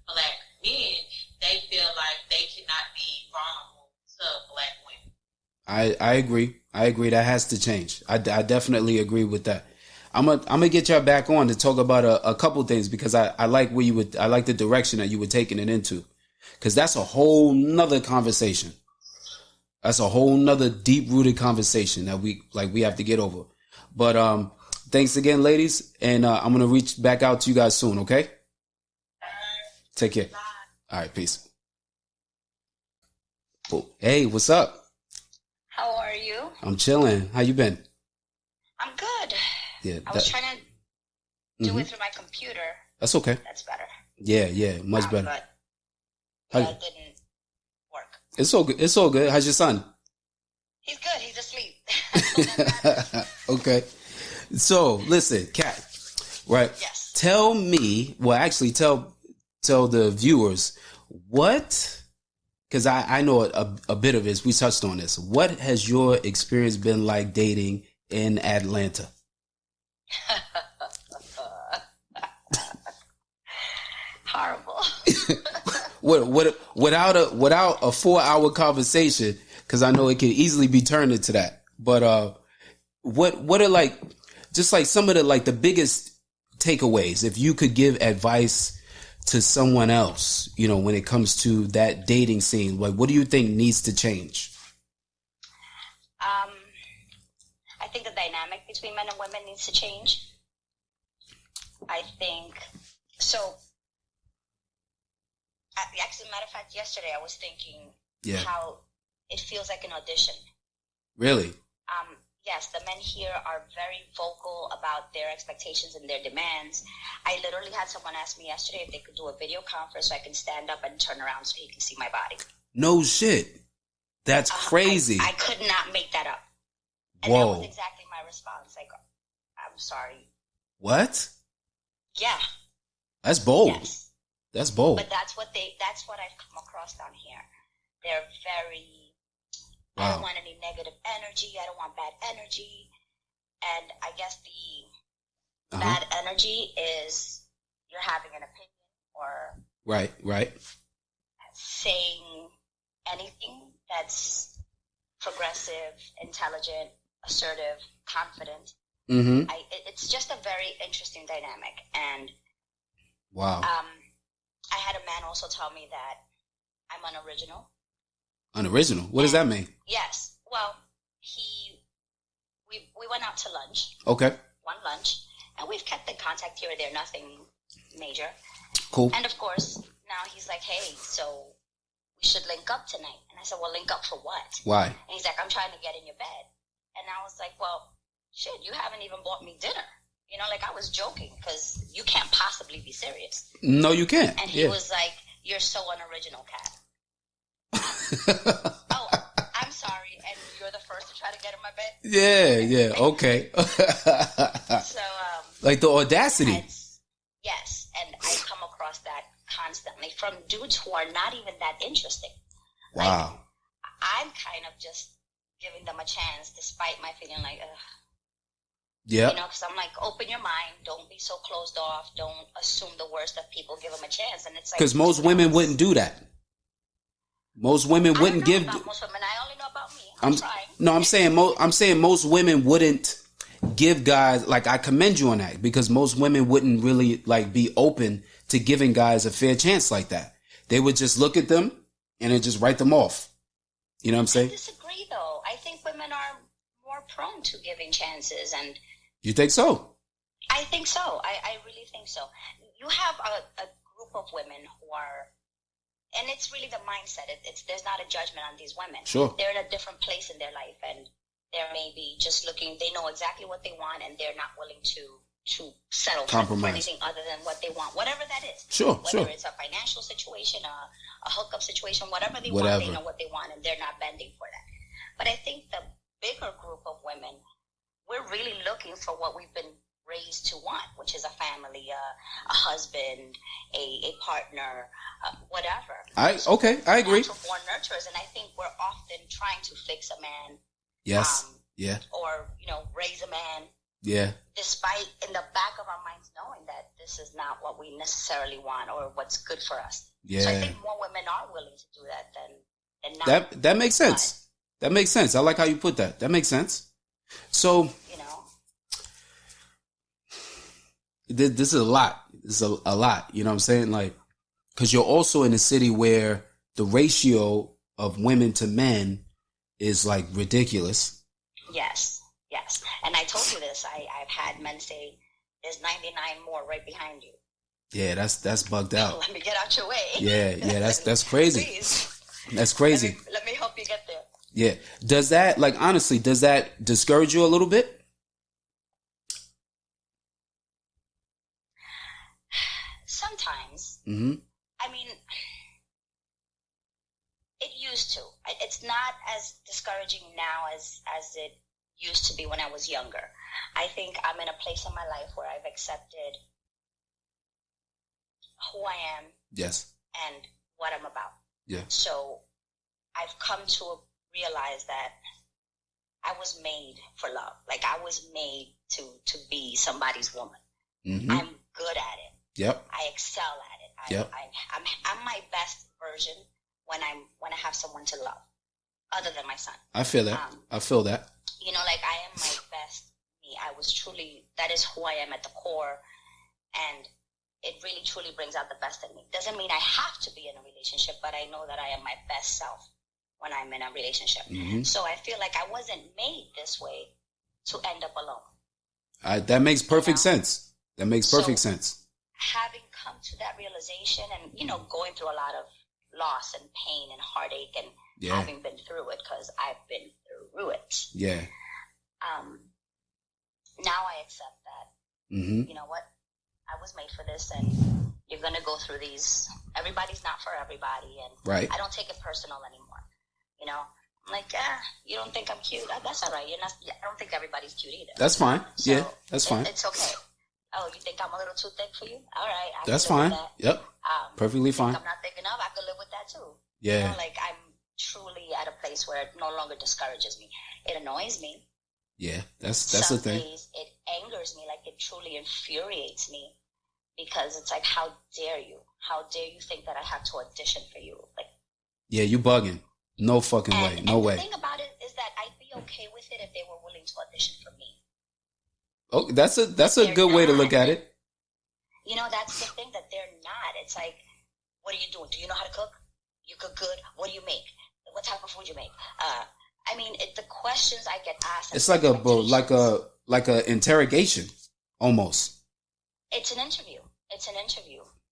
black men, they feel like they cannot be vulnerable to black women. I agree. That has to change. I definitely agree with that. I'm gonna get y'all back on to talk about a couple things, because I like I like the direction that you were taking it into, because that's a whole nother conversation. That's a whole nother deep rooted conversation that we have to get over. But thanks again, ladies, and I'm gonna reach back out to you guys soon. Okay. Take care. Bye. All right, peace. Cool. Hey, what's up? How are you? I'm chilling. How you been? I'm good. Yeah. I was trying to do it through my computer. That's okay. That's better. Yeah, much better. But that didn't work. It's all good. It's all good. How's your son? He's good. He's asleep. Okay. So listen, Kat. Right. Yes. Tell me. Well, actually, tell the viewers what. Because I know a bit of this. We touched on this. What has your experience been like dating in Atlanta? Horrible. Without a 4-hour conversation, because I know it can easily be turned into that. But what are like just like some of the biggest takeaways, if you could give advice to someone else, when it comes to that dating scene, like what do you think needs to change? I think the dynamic between men and women needs to change. I think so. As a matter of fact, yesterday I was thinking how it feels like an audition. Really? Yes, the men here are very vocal about their expectations and their demands. I literally had someone ask me yesterday if they could do a video conference so I can stand up and turn around so he can see my body. No shit. That's crazy. I could not make that up. And Whoa. that was exactly my response. Like, I'm sorry. What? Yeah. That's bold. Yes. That's bold. But that's what I've come across down here. They're very, wow. I don't want any negative energy. I don't want bad energy. And I guess the bad energy is you're having an opinion or right. saying anything that's progressive, intelligent, assertive, confident. Mm-hmm. It's just a very interesting dynamic. And wow. I had a man also tell me that I'm unoriginal. Unoriginal? What does that mean? Yes. Well, we went out to lunch. Okay. One lunch. And we've kept in contact here or there, nothing major. Cool. And of course, now he's like, hey, so we should link up tonight. And I said, well, link up for what? Why? And he's like, I'm trying to get in your bed. And I was like, well, shit, you haven't even bought me dinner. You know, like I was joking because you can't possibly be serious. No, you can't. And he was like, you're so unoriginal, Kat. Oh, I'm sorry. And you're the first to try to get in my bed? Yeah, okay. So, like the audacity. Yes, and I come across that constantly from dudes who are not even that interesting. Wow. Like, I'm kind of just giving them a chance despite my feeling like, ugh. Yeah. You know, because I'm like, open your mind. Don't be so closed off. Don't assume the worst of people. Give them a chance. And it's like, because most women wouldn't do that. Most women wouldn't give. About most women. I only know about me. I'm trying. No, I'm saying most women wouldn't give guys, like, I commend you on that, because most women wouldn't really like be open to giving guys a fair chance like that. They would just look at them and then just write them off. You know what I'm saying? I disagree, though. I think women are more prone to giving chances. And you think so? I think so. I really think so. You have a group of women who are, and it's really the mindset. There's not a judgment on these women. Sure. They're in a different place in their life, and they're maybe just looking, they know exactly what they want, and they're not willing to settle for anything other than what they want, whatever that is. Sure, Whether it's a financial situation, a hookup situation, whatever they want, they know what they want, and they're not bending for that. But I think the bigger group of women, we're really looking for what we've been raised to want, which is a family, a husband, a partner, whatever. I agree. Natural-born nurturers, and I think we're often trying to fix a man. Yes. Or, raise a man. Yeah. Despite in the back of our minds knowing that this is not what we necessarily want or what's good for us. Yeah. So I think more women are willing to do that than not. That makes sense. That makes sense. I like how you put that. That makes sense. So, this is a lot. This is a lot. You know what I'm saying? Like, because you're also in a city where the ratio of women to men is like ridiculous. Yes. And I told you this. I've had men say, there's 99 more right behind you. Yeah, that's bugged out. Let me get out your way. Yeah, that's crazy. Please. That's crazy. Let me help you get there. Yeah. Does that, like, honestly, does that discourage you a little bit? Sometimes. Mm-hmm. I mean, it used to. It's not as discouraging now as it used to be when I was younger. I think I'm in a place in my life where I've accepted who I am. Yes. And what I'm about. Yeah. So I've come to realize that I was made for love. Like, I was made to be somebody's woman. Mm-hmm. I'm good at it. Yep. I excel at it. Yep. I'm my best version when I have someone to love, other than my son. I feel that. Like, I am my best me. That is who I am at the core, and it really truly brings out the best in me. Doesn't mean I have to be in a relationship, but I know that I am my best self when I'm in a relationship. Mm-hmm. So I feel like I wasn't made this way to end up alone. That makes perfect sense. That makes perfect sense. Having come to that realization and, going through a lot of loss and pain and heartache and having been through it, because I've been through it. Yeah. Now I accept that, mm-hmm. You know what? I was made for this, and you're going to go through these. Everybody's not for everybody, and right. I don't take it personal anymore. I'm like, you don't think I'm cute? That's all right. You're not. I don't think everybody's cute either. That's fine. So yeah, that's fine. It's okay. Oh, you think I'm a little too thick for you? All right. That's fine. That. Yep. Perfectly fine. I'm not thick enough. I could live with that too. Yeah. You know, like I'm truly at a place where it no longer discourages me. It annoys me. Yeah, that's the thing. Some days it angers me, like it truly infuriates me, because it's like, how dare you? How dare you think that I have to audition for you? Like, yeah, you bugging. No fucking way. No way. The thing about it is that I'd be okay with it if they were willing to audition for me. Oh, that's a good way to look at it. You know, that's the thing, that they're not. It's like, what are you doing? Do you know how to cook? You cook good. What do you make? What type of food you make? I mean, the questions I get asked. It's like a interrogation, almost. It's an interview.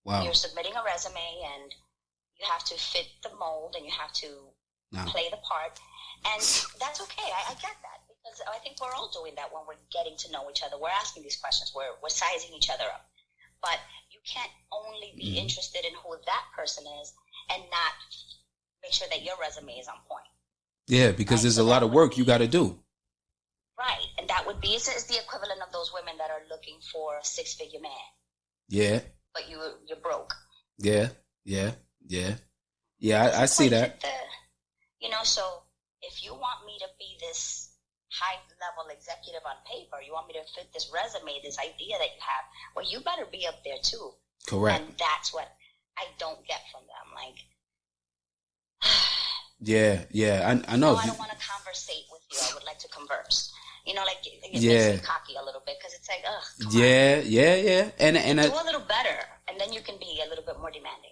Wow. You're submitting a resume, and you have to fit the mold, and you have to play the part, and that's okay. I get that, because I think we're all doing that when we're getting to know each other. We're asking these questions. We're sizing each other up, but you can't only be interested in who that person is and not make sure that your resume is on point. Yeah, because there's a lot of work you got to do. Right, and that would be, it's the equivalent of those women that are looking for a 6-figure man. Yeah. But you're broke. Yeah. I see that. So if you want me to be this high-level executive on paper, you want me to fit this resume, this idea that you have, well, you better be up there too. Correct. And that's what I don't get from them. Like, yeah, I know. I don't want to conversate with you. I would like to converse. You know, like, it makes me cocky a little bit, because it's like, yeah. And do a little better, and then you can be a little bit more demanding.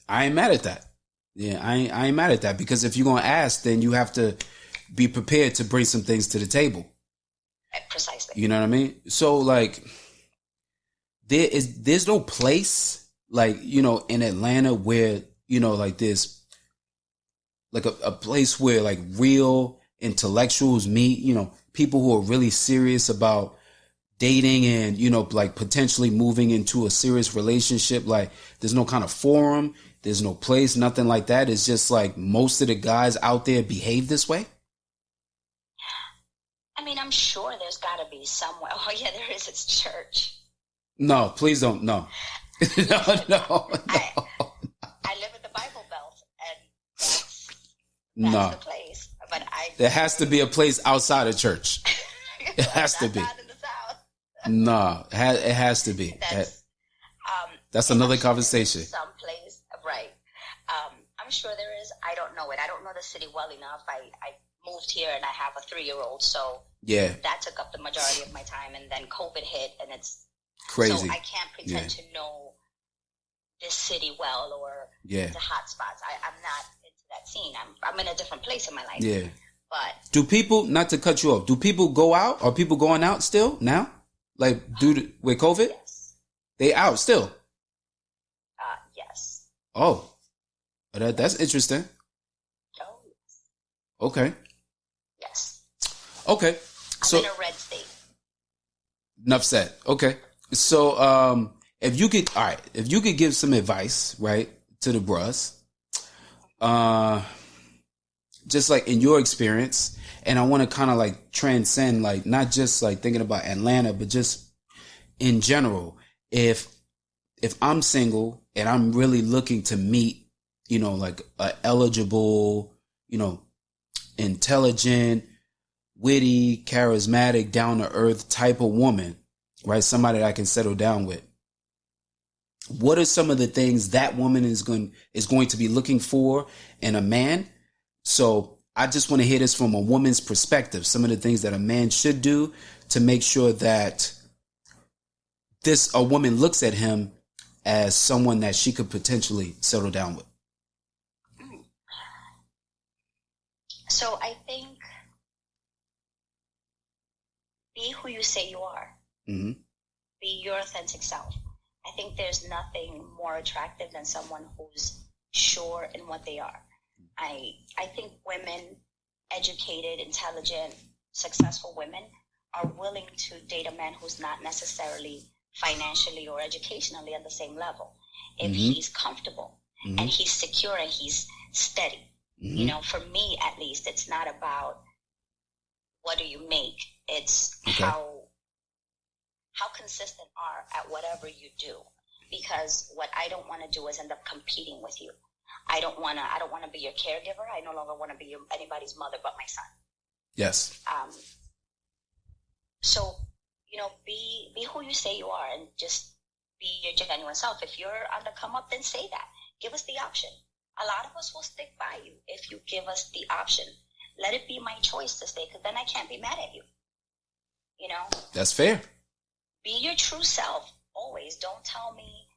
I ain't mad at that. Yeah, I ain't mad at that, because if you're gonna ask, then you have to be prepared to bring some things to the table. Precisely. You know what I mean? So, like, there's no place, like, you know, in Atlanta where, you know, like this, like a place where like real intellectuals meet, you know, people who are really serious about dating and, you know, like potentially moving into a serious relationship. Like, there's no kind of forum, there's no place, nothing like that. It's just like most of the guys out there behave this way. I mean, I'm sure there's got to be somewhere. Oh yeah, there is. It's church. No, please don't. No. No. I live in the Bible Belt, and that's the place. But there has to be a place outside of church. It has to be. Not in the South. No, it has to be. That's another conversation. Some place, right? I'm sure there is. I don't know it. I don't know the city well enough. I moved here and I have a 3-year-old, so that took up the majority of my time. And then COVID hit, and it's crazy. So I can't pretend to know this city well or the hot spots. I'm not into that scene. I'm in a different place in my life. Yeah. But do people, not to cut you off, do people go out? Are people going out still now? Like, with COVID? Yes. They out still? Yes. Oh. That's interesting. Oh, yes. Okay. Yes. Okay. So, I'm in a red state. Enough said. Okay. So, if you could give some advice, right, to the bros, just like in your experience, and I want to kind of like transcend, like not just like thinking about Atlanta, but just in general, if I'm single and I'm really looking to meet, you know, like a eligible, you know, intelligent, witty, charismatic, down to earth type of woman, right? Somebody that I can settle down with. What are some of the things that woman is going to be looking for in a man? So I just want to hear this from a woman's perspective. Some of the things that a man should do to make sure that a woman looks at him as someone that she could potentially settle down with. So I think be who you say you are. Mm-hmm. Be your authentic self. I think there's nothing more attractive than someone who's sure in what they are. I think women, educated, intelligent, successful women, are willing to date a man who's not necessarily financially or educationally at the same level. If he's comfortable and he's secure and he's steady. You know, for me at least, it's not about what do you make. It's how consistent are at whatever you do. Because what I don't want to do is end up competing with you. I don't want to be your caregiver. I no longer want to be anybody's mother but my son. Yes. So, you know, be who you say you are and just be your genuine self. If you're on the come up, then say that. Give us the option. A lot of us will stick by you if you give us the option. Let it be my choice to stay, because then I can't be mad at you. You know? That's fair. Be your true self always. Don't tell me,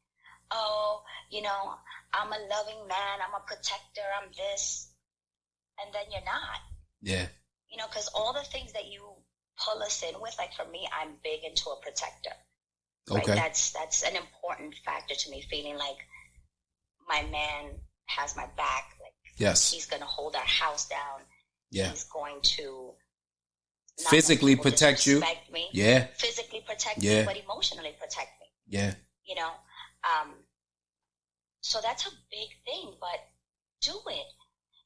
oh, you know, I'm a loving man, I'm a protector, I'm this, and then you're not. Yeah. You know, because all the things that you pull us in with, like for me, I'm big into a protector. Okay. Right? That's an important factor to me, feeling like my man has my back. Like, yes, he's going to hold our house down. Yeah. He's going to physically protect you. Me. Yeah. Physically protect me, but emotionally protect me. Yeah. You know, so that's a big thing, but do it.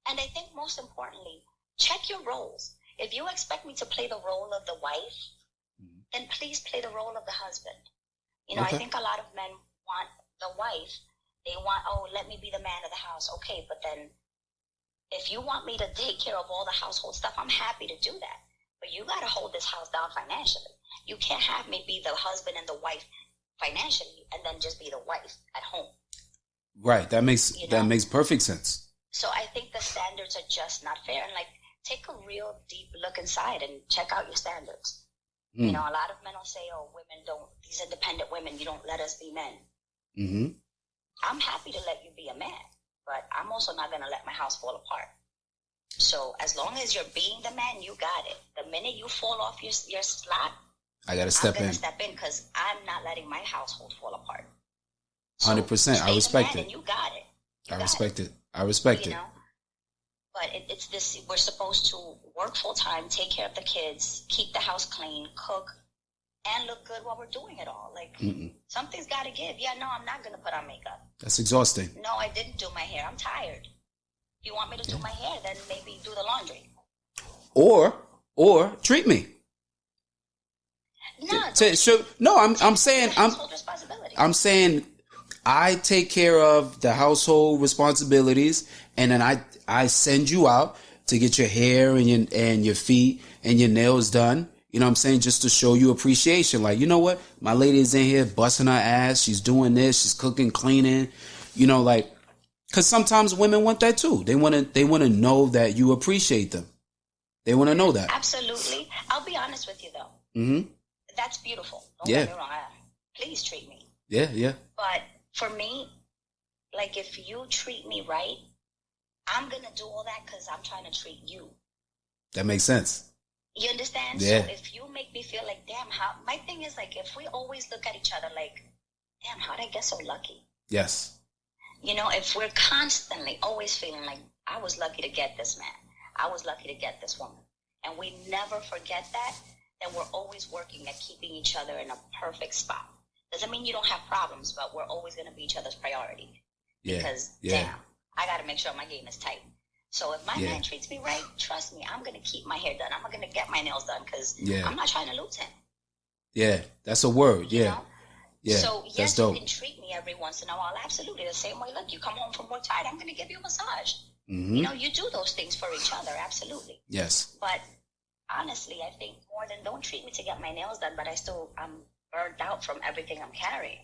And I think most importantly, check your roles. If you expect me to play the role of the wife, then please play the role of the husband. You know, I think a lot of men want the wife. They want, oh, let me be the man of the house. Okay, but then if you want me to take care of all the household stuff, I'm happy to do that. But you got to hold this house down financially. You can't have me be the husband and the wife financially and then just be the wife at home. Right. That makes perfect sense. So I think the standards are just not fair. And like, take a real deep look inside and check out your standards. You know, a lot of men will say, oh, women don't, these independent women, you don't let us be men. Mm-hmm. I'm happy to let you be a man, but I'm also not going to let my house fall apart. So as long as you're being the man, you got it. The minute you fall off your slot, I got to step in. I'm going to step in because I'm not letting my household fall apart. So 100%. I respect it. And you got it. I respect it. I respect it. Know? But it's this, we're supposed to work full time, take care of the kids, keep the house clean, cook, and look good while we're doing it all. Like, something's got to give. Yeah, no, I'm not going to put on makeup. That's exhausting. No, I didn't do my hair. I'm tired. If you want me to do my hair, then maybe do the laundry. Or treat me. No, I'm saying I take care of the household responsibilities, and then I send you out to get your hair and your feet and your nails done. You know what I'm saying? Just to show you appreciation. Like, you know what? My lady is in here busting her ass. She's doing this. She's cooking, cleaning. You know, like, because sometimes women want that too. They want to know that you appreciate them. They want to know that. Absolutely. I'll be honest with you though. Mm-hmm. That's beautiful. Don't get me wrong. Please treat me. Yeah. But for me, like, if you treat me right, I'm going to do all that because I'm trying to treat you. That makes sense. You understand? Yeah. So if you make me feel like, damn, my thing is like, if we always look at each other like, damn, how'd I get so lucky? Yes. You know, if we're constantly always feeling like, I was lucky to get this man, I was lucky to get this woman, and we never forget that, then we're always working at keeping each other in a perfect spot. Doesn't mean you don't have problems, but we're always going to be each other's priority. Yeah. Because, damn, I got to make sure my game is tight. So if my man treats me right, trust me, I'm going to keep my hair done. I'm going to get my nails done because I'm not trying to lose him. Yeah, that's a word. You know? Yeah. So, yes, you can treat me every once in a while. Absolutely. The same way, look, you come home from work tired, I'm going to give you a massage. Mm-hmm. You know, you do those things for each other. Absolutely. Yes. But honestly, I think more than don't treat me to get my nails done, but I'm burnt out from everything I'm carrying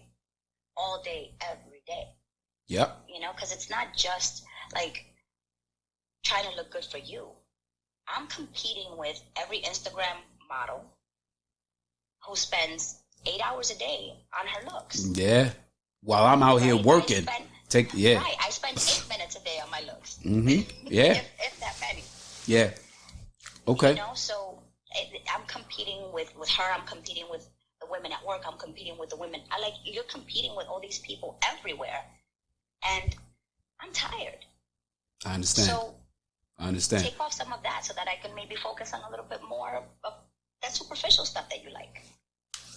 all day, every day. Yep. You know, because it's not just like trying to look good for you. I'm competing with every Instagram model who spends 8 hours a day on her looks. Yeah. While I'm out here working. Right. I spend 8 minutes a day on my looks. Mm-hmm. Yeah. if that many. Yeah. Okay. You know, so I'm competing with her. I'm competing with the women at work. I'm competing with the women. You're competing with all these people everywhere. And I'm tired. I understand. So I understand. Take off some of that so that I can maybe focus on a little bit more of that superficial stuff that you like.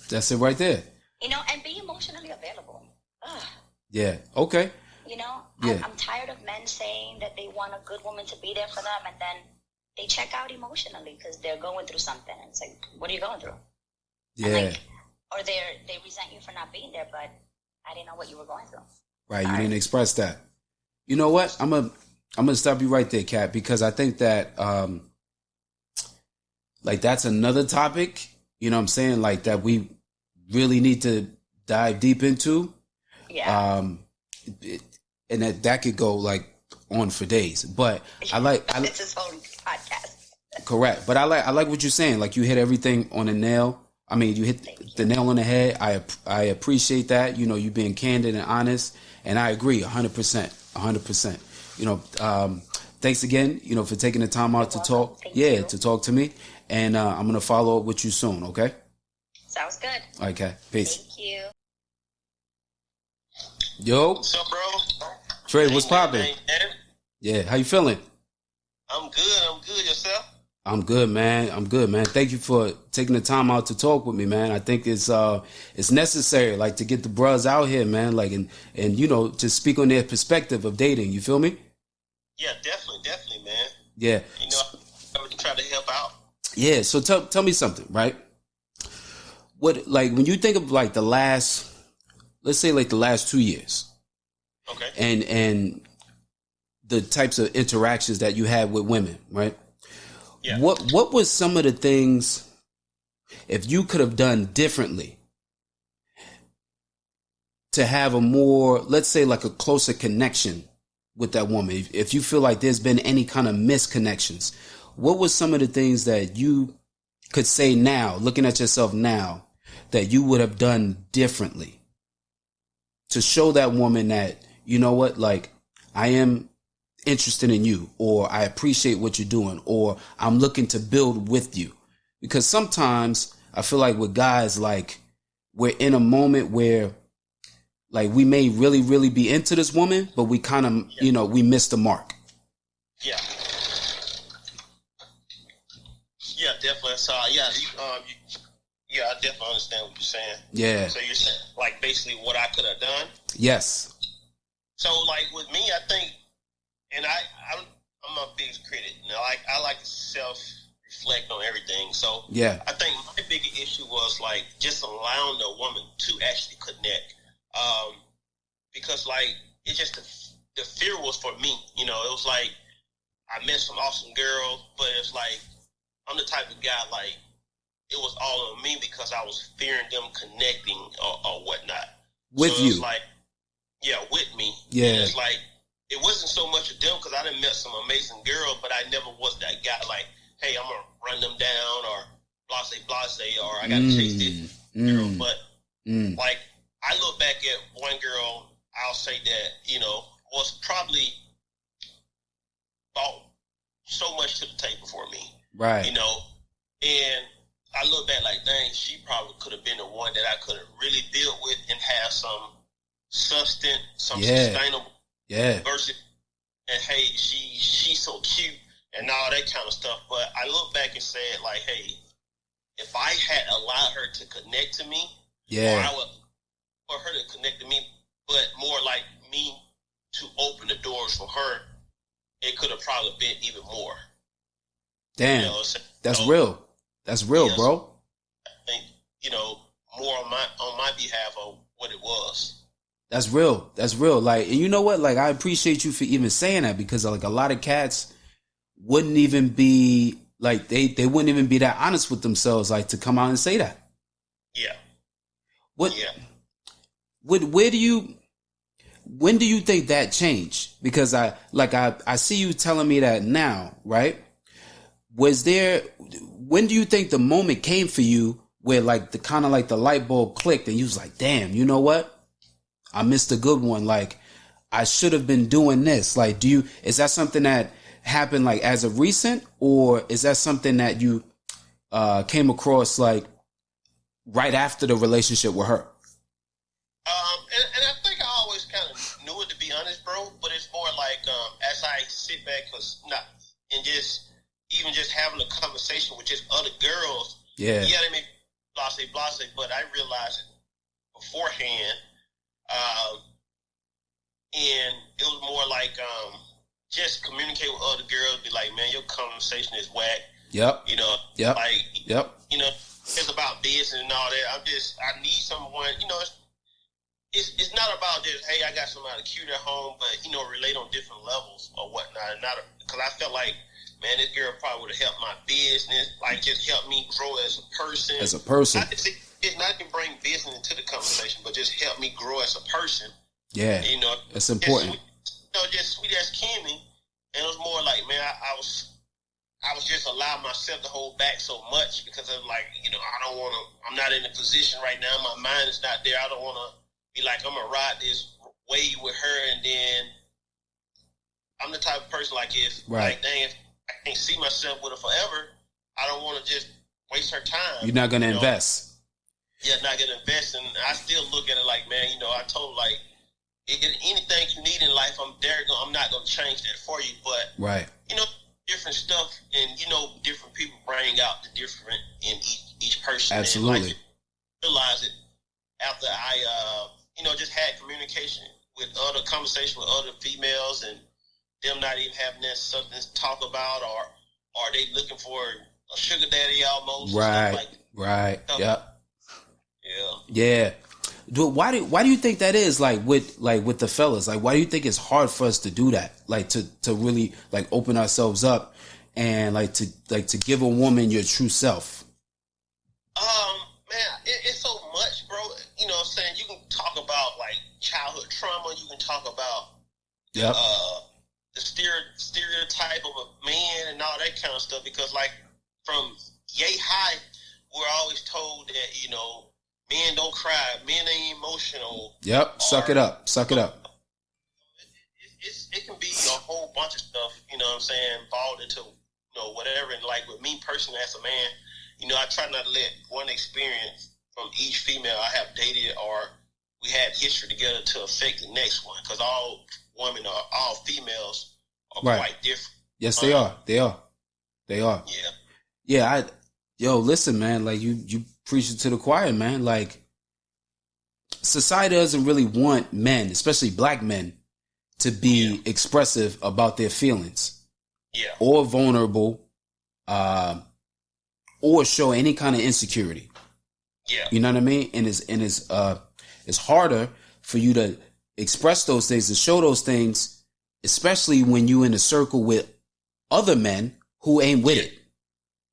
That's it right there. You know, and be emotionally available. Ugh. Yeah. Okay. You know, Yeah. I'm tired of men saying that they want a good woman to be there for them, and then they check out emotionally because they're going through something. And it's like, what are you going through? Yeah. Like, or they resent you for not being there, but I didn't know what you were going through. Right, you didn't express that. You know what? I'm gonna stop you right there, Kat, because I think that like that's another topic, you know what I'm saying, like that we really need to dive deep into. Yeah. And that could go like on for days. But I like it's his whole podcast. Correct. But I like what you're saying. Like you hit everything on the nail. I mean, you hit the nail on the head. I appreciate that. You know, you being candid and honest. And I agree 100%. 100%. You know, thanks again, you know, for taking the time out to talk. To talk to me. And I'm going to follow up with you soon, okay? Sounds good. Okay. Peace. Thank you. Yo. What's up, bro? Trey, what's poppin'? Yeah, how you feeling? I'm good. I'm good. Yourself? I'm good, man. Thank you for taking the time out to talk with me, man. I think it's necessary, like, to get the bros out here, man, like, and you know, to speak on their perspective of dating. You feel me? Yeah, definitely, man. Yeah. You know, I'm gonna try to help out. Yeah. So tell me something, right? What, like, when you think of like the last, let's say like the last 2 years, okay, and the types of interactions that you had with women, right? Yeah. What was some of the things, if you could have done differently to have a more, let's say, like a closer connection with that woman? If you feel like there's been any kind of misconnections, what was some of the things that you could say now, looking at yourself now, that you would have done differently to show that woman that, you know what, like, I am interested in you, or I appreciate what you're doing, or I'm looking to build with you? Because sometimes I feel like with guys, like, we're in a moment where, like, we may really, really be into this woman, but we kind of, you know, we missed the mark. Yeah. Yeah, definitely. So, yeah, I definitely understand what you're saying. Yeah. So you're saying, like, basically what I could have done? Yes. So, like, with me, I think, and I'm a big critic. You know, I like to self-reflect on everything. So, yeah, I think my biggest issue was, like, just allowing the woman to actually connect. Because, like, it's just the fear was for me. You know, it was like I met some awesome girls, but it's like I'm the type of guy, like, it was all on me because I was fearing them connecting or whatnot. With so you. It's like, yeah, with me. Yeah. And it's like, it wasn't so much of them because I done met some amazing girls, but I never was that guy, like, hey, I'm going to run them down or blase, or I got to chase this girl. But, like, I look back at one girl, I'll say that, you know, was probably brought so much to the table for me. Right. You know, and I look back like, dang, she probably could have been the one that I could have really built with and have some substance, some sustainable. Yeah. Versus, and hey, she's so cute and all that kind of stuff. But I look back and said, like, hey, if I had allowed her to connect to me, or I would for her to connect to me, but more like me to open the doors for her, it could have probably been even more. Damn, you know, that's real. That's real, yes, bro. I think, you know, more on my behalf of what it was. That's real. That's real. Like, and you know what? Like, I appreciate you for even saying that, because like a lot of cats wouldn't even be like, they wouldn't even be that honest with themselves, like, to come out and say that. Yeah. What? Yeah. When do you think that changed? Because I see you telling me that now, right? When do you think the moment came for you where like the kind of like the light bulb clicked and you was like, damn, you know what? I missed a good one. Like, I should have been doing this. Like, is that something that happened like as of recent, or is that something that you came across like right after the relationship with her? And I think I always kind of knew it, to be honest, bro. But it's more like as I sit back and just having a conversation with just other girls. Yeah, they may blase, but I realized beforehand. and it was more like just communicate with other girls. Be like, man, your conversation is whack. Yep. You know. Yep. Like. Yep. You know, it's about business and all that. I need someone. You know, it's not about just, hey, I got somebody cute at home, but you know, relate on different levels or whatnot. And not because I felt like, man, this girl probably would have helped my business, like just help me grow as a person. As a person. It's not to bring business into the conversation, but just help me grow as a person. Yeah. You know, that's important. Just sweet as Kimmy. And it was more like, man, I was just allowing myself to hold back so much because I'm like, you know, I'm not in a position right now. My mind is not there. I don't want to be like, I'm going to ride this wave with her. And then I'm the type of person like, if I can't see myself with her forever, I don't want to just waste her time. You're not going to invest. Yeah, not going to invest. And I still look at it like, man, you know, I told her, like, anything you need in life, I'm not going to change that for you. But, you know, different stuff, and, you know, different people bring out the different in each person. Absolutely. And, like, realize it after I, you know, just had communication with conversation with other females, and them not even having that something to talk about, or are they looking for a sugar daddy almost? Right. Yep. Yeah. Yeah. Dude, why do you think that is? Like with the fellas, like why do you think it's hard for us to do that? Like to really like open ourselves up and like to give a woman your true self. Man, it's so much, bro. You know what I'm saying? You can talk about like childhood trauma. You can talk about the stereotype of a man and all that kind of stuff. Because like from yay high, we're always told that, you know, men don't cry, men ain't emotional. Yep, suck it up. It can be a whole bunch of stuff, you know what I'm saying, balled into, you know, whatever. And like with me personally as a man, you know, I try not to let one experience from each female I have dated or we had history together to affect the next one. Because all women or all females are quite different. Yes, they are. They are. Yeah. Yeah, listen, man, like you preaching to the choir, man. Like society doesn't really want men, especially black men, to be expressive about their feelings. Yeah. Or vulnerable, or show any kind of insecurity. Yeah. You know what I mean? And it's harder for you to express those things, to show those things, especially when you in a circle with other men who ain't with it.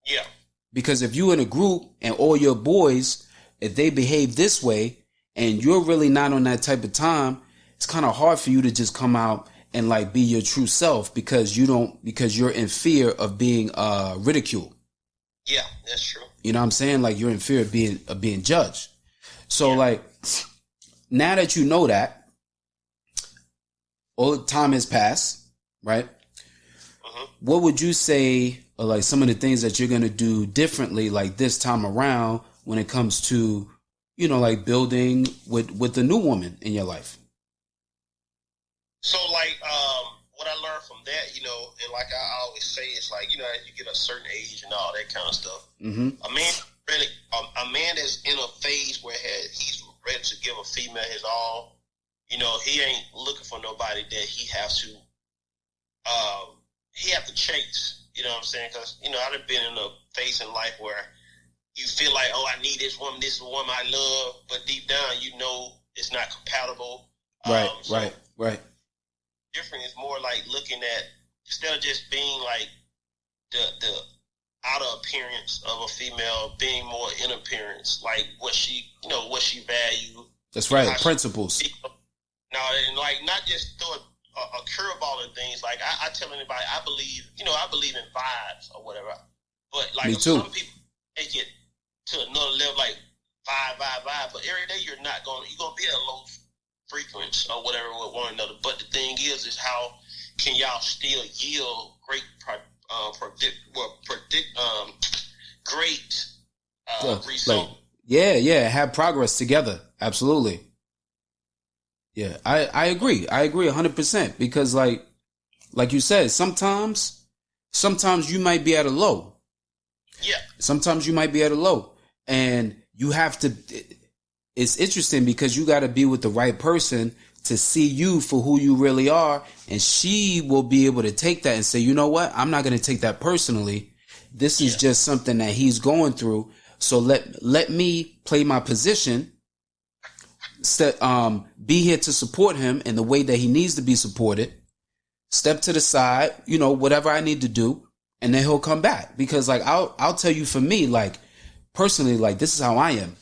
Yeah. Because if you in a group and all your boys, if they behave this way and you're really not on that type of time, it's kind of hard for you to just come out and like be your true self because you're in fear of being ridiculed. Yeah, that's true. You know what I'm saying? Like you're in fear of being judged. So like now that you know that, all the time has passed, right? What would you say are like some of the things that you're going to do differently like this time around when it comes to, you know, like building with the new woman in your life? So like what I learned from that, you know, and like I always say, it's like, you know, as you get a certain age and all that kind of stuff, a man that's in a phase where he's ready to give a female his all, you know, he ain't looking for nobody that he has to chase. You know what I'm saying? Because, you know, I've been in a phase in life where you feel like, oh, I need this woman is the woman I love, but deep down, you know, it's not compatible. Right. Different is more like looking at, instead of just being like the outer appearance of a female, being more in appearance, like what she value. That's right. Principles. And like not just throw a curveball and things. Like I tell anybody, I believe in vibes or whatever. But like some people take it to another level, like vibe. But every day you're gonna be at a low frequency or whatever with one another. But the thing is how can y'all still yield great result? Have progress together. Absolutely. Yeah, I agree. I agree 100% because like you said, sometimes you might be at a low. Yeah. Sometimes you might be at a low and you have to, it's interesting because you got to be with the right person to see you for who you really are. And she will be able to take that and say, you know what? I'm not going to take that personally. This is just something that he's going through. So let me play my position, be here to support him in the way that he needs to be supported, step to the side, you know, whatever I need to do, and then he'll come back. Because like, I'll tell you, for me, like personally, like this is how I am.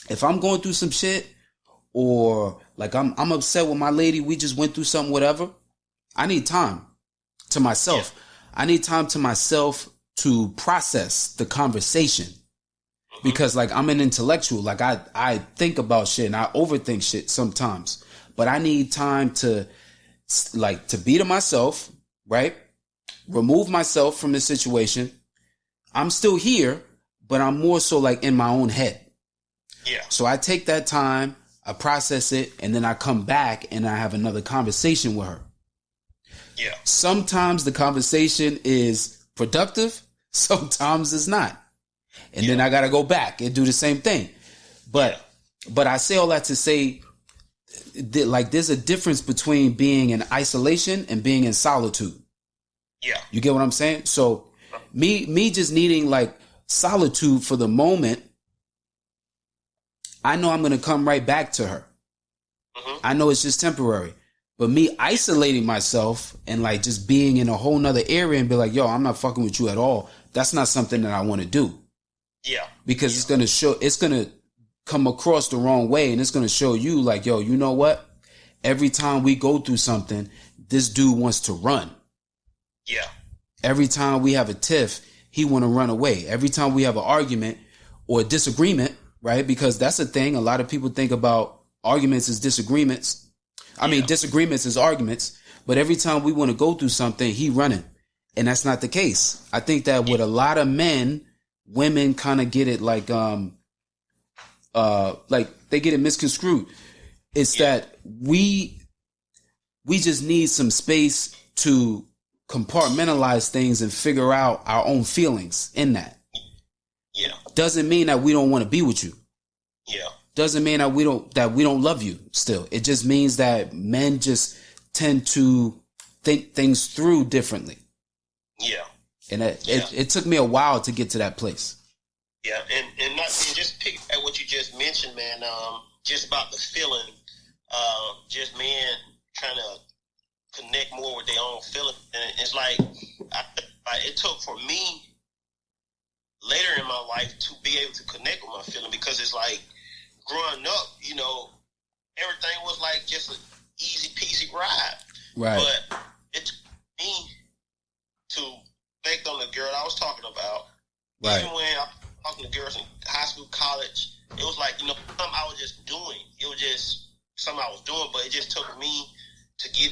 If I'm going through some shit, or like I'm upset with my lady, we just went through something, whatever, I need time to myself. I need time to myself to process the conversation. Because like I'm an intellectual, like I think about shit and I overthink shit sometimes, but I need time to like to be to myself, right? Remove myself from the situation. I'm still here, but I'm more so like in my own head. Yeah. So I take that time, I process it, and then I come back and I have another conversation with her. Yeah. Sometimes the conversation is productive, sometimes it's not. And then I got to go back and do the same thing. But I say all that to say that, like, there's a difference between being in isolation and being in solitude. Yeah. You get what I'm saying? So me just needing like solitude for the moment, I know I'm going to come right back to her. I know it's just temporary. But me isolating myself and like just being in a whole nother area and be like, yo, I'm not fucking with you at all. That's not something that I want to do. Yeah. Because it's going to come across the wrong way, and it's going to show you like, yo, you know what? Every time we go through something, this dude wants to run. Yeah. Every time we have a tiff, he want to run away. Every time we have an argument or a disagreement, right? Because that's a thing. A lot of people think about arguments as disagreements. I mean, disagreements as arguments. But every time we want to go through something, he running. And that's not the case. I think that with a lot of men, women kind of get it like they get it misconstrued. It's that we just need some space to compartmentalize things and figure out our own feelings in that. Yeah. Doesn't mean that we don't want to be with you. Yeah. Doesn't mean that we don't love you still. It just means that men just tend to think things through differently. Yeah. And it took me a while to get to that place. Yeah, and just pick at what you just mentioned, man. Just about the feeling, just men trying to connect more with their own feeling, and it's like it took for me later in my life to be able to connect with my feeling, because it's like growing up, you know, everything was like just an easy peasy ride. Right. But it took me to connect on the girl I was talking about. Right. Even when I was talking to girls in high school, college, it was like, you know, something I was just doing. It was just something I was doing, but it just took me to get,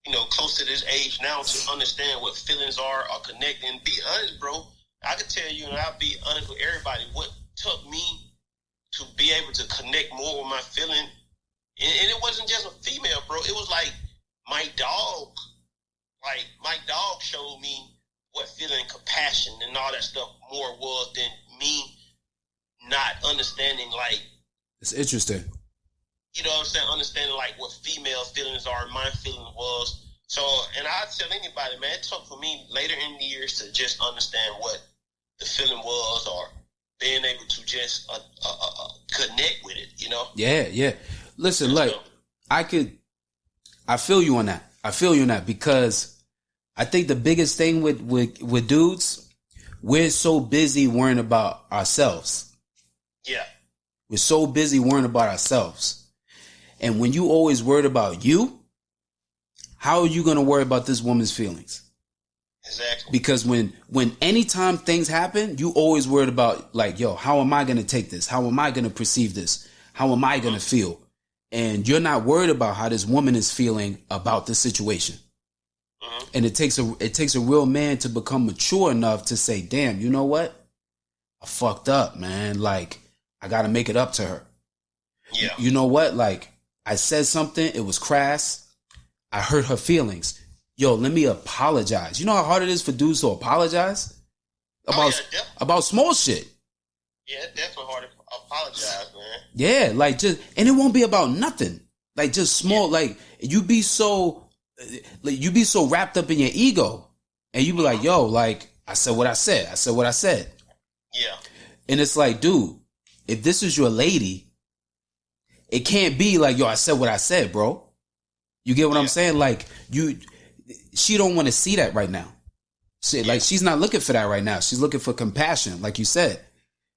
you know, close to this age now to understand what feelings are or connect. And be honest, bro, I could tell you, and I'll be honest with everybody, what took me to be able to connect more with my feeling, and it wasn't just a female, bro. It was like my dog. Like, my dog showed me what feeling compassion and all that stuff more was than me not understanding, like... It's interesting. You know what I'm saying? Understanding, like, what female feelings are, my feeling was. So, and I'd tell anybody, man, it took for me later in the years to just understand what the feeling was, or being able to just connect with it, you know? Yeah, yeah. Listen, like, I feel you on that. I feel you on that, because I think the biggest thing with dudes, we're so busy worrying about ourselves. Yeah. We're so busy worrying about ourselves. And when you always worried about you, how are you going to worry about this woman's feelings? Exactly. Because when anytime things happen, you always worried about, like, yo, how am I going to take this? How am I going to perceive this? How am I going to feel? And you're not worried about how this woman is feeling about the situation. And it takes a real man to become mature enough to say, damn, you know what? I fucked up, man. Like, I got to make it up to her. Yeah. You know what? Like, I said something. It was crass. I hurt her feelings. Yo, let me apologize. You know how hard it is for dudes to apologize about small shit. Yeah, it's definitely hard to apologize, man. Yeah, like, just, and it won't be about nothing. Like just small, like you be so wrapped up in your ego, and you be like, yo, like I said what I said. Yeah. And it's like, dude, if this is your lady, it can't be like, yo, I said what I said, bro. You get what I'm saying? Like she don't want to see that right now. Like she's not looking for that right now. She's looking for compassion, like you said.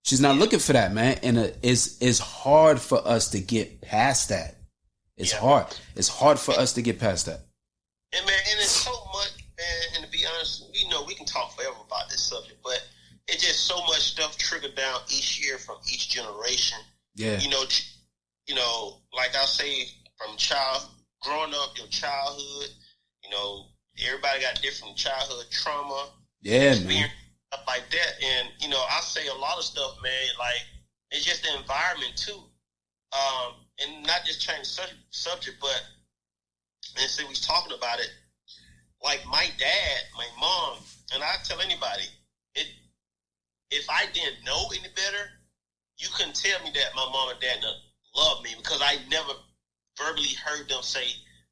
She's not looking for that, man. And it's hard for us to get past that. It's hard. It's hard for us to get past that. And man, and it's so much, man. And to be honest, we can talk forever about this subject, but it's just so much stuff trickled down each year from each generation. Yeah. Like I say, from growing up, your childhood, everybody got different childhood trauma. Yeah, man. Stuff like that. And, I say a lot of stuff, man, like, it's just the environment, too. And not just change the subject, but, and since we was talking about it, like my dad, my mom, and I tell anybody, if I didn't know any better, you couldn't tell me that my mom and dad love me because I never verbally heard them say,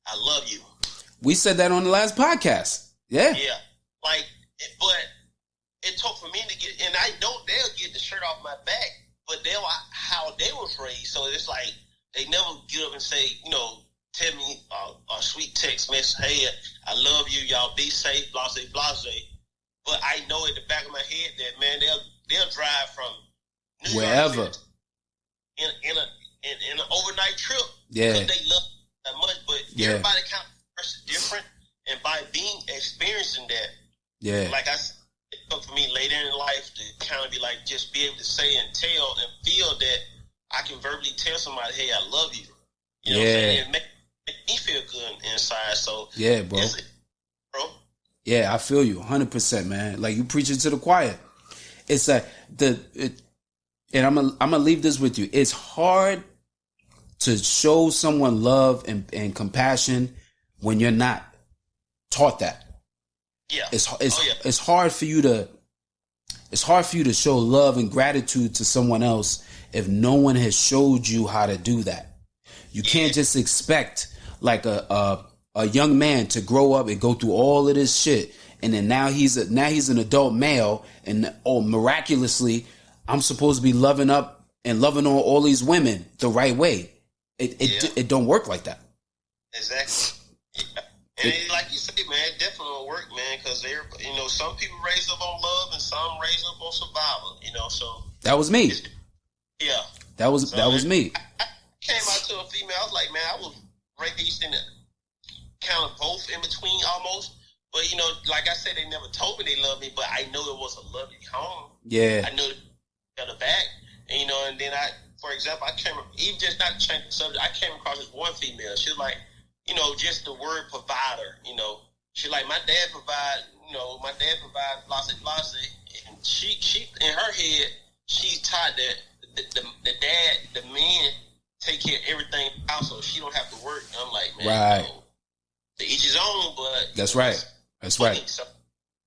I love you. We said that on the last podcast. Yeah. Yeah. Like, but it took for me to get, and I know they'll get the shirt off my back, but how they was raised. So it's like, they never get up and say, tell me a sweet text message, hey, I love you, y'all be safe, blase, blase. But I know in the back of my head that, man, they'll drive from New wherever York in an overnight trip. Yeah. Because they love that much, but everybody kind of is different. And by experiencing that, like I said, it took for me later in life to kind of be like, just be able to say and tell and feel that I can verbally tell somebody, hey, I love you. You know what I'm saying? And make me feel good inside. So, yeah, bro. Yeah, I feel you 100%, man. Like you preaching to the choir. It's like and I'm gonna leave this with you. It's hard to show someone love and compassion when you're not taught that. Yeah. It's hard for you to show love and gratitude to someone else if no one has showed you how to do that. You can't just expect like a young man to grow up and go through all of this shit, and then now he's an adult male, and miraculously I'm supposed to be loving up and loving on all these women the right way. It don't work like that. Exactly. Yeah. And like you said, man, it definitely don't work, man, because some people raised up on love and some raised up on survival. So that was me. Yeah, that was me. I came out to a female. I was like, man, I was raised in kind of both in between almost. But like I said, they never told me they loved me, but I know it was a loving home. Yeah, I know the back, and and then for example, I came even just not to change the subject. I came across this one female. She was like, just the word provider. She like my dad provide. My dad provide blase blase, and she in her head she's taught that the man take care of everything else, so she don't have to work. And I'm like, man, right. To each his own, but that's right. That's right. So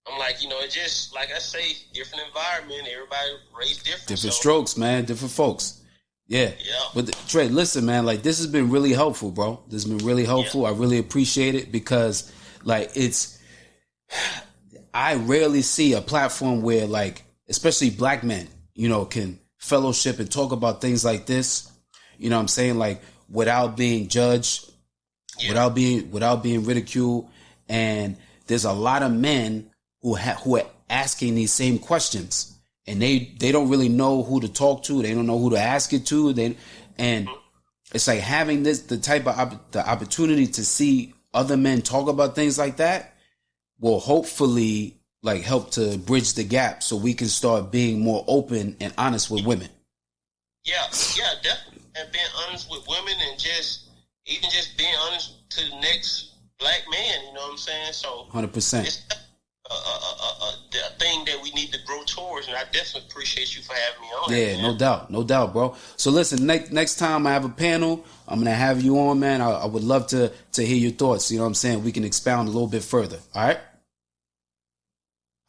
I'm like, it's just like I say, different environment, everybody raised different. Different strokes, man, different folks. Yeah. But Trey, listen, man, like this has been really helpful, bro. This has been really helpful. I really appreciate it because like I rarely see a platform where like, especially black men, can fellowship and talk about things like this. You know what I'm saying? Like without being judged, without being ridiculed. And there's a lot of men who are asking these same questions, and they don't really know who to talk to. They don't know who to ask it to. And it's like having the opportunity to see other men talk about things like that will hopefully like help to bridge the gap so we can start being more open and honest with women. Yeah, definitely. And being honest with women and just being honest to the next black man, you know what I'm saying? So 100%. It's a thing that we need to grow towards, and I definitely appreciate you for having me on. Yeah, no doubt, bro. So listen, next time I have a panel, I'm gonna have you on, man. I would love to hear your thoughts. You know what I'm saying? We can expound a little bit further. All right.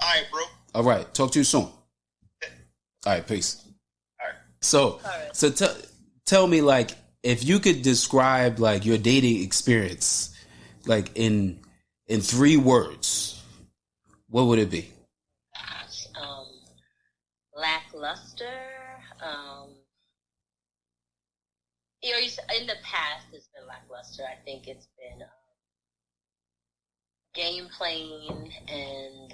All right, bro. All right. Talk to you soon. All right. Peace. All right. So tell me, like, if you could describe like your dating experience, like in 3 words, what would it be? Lackluster. In the past, it's been lackluster. I think it's been game playing and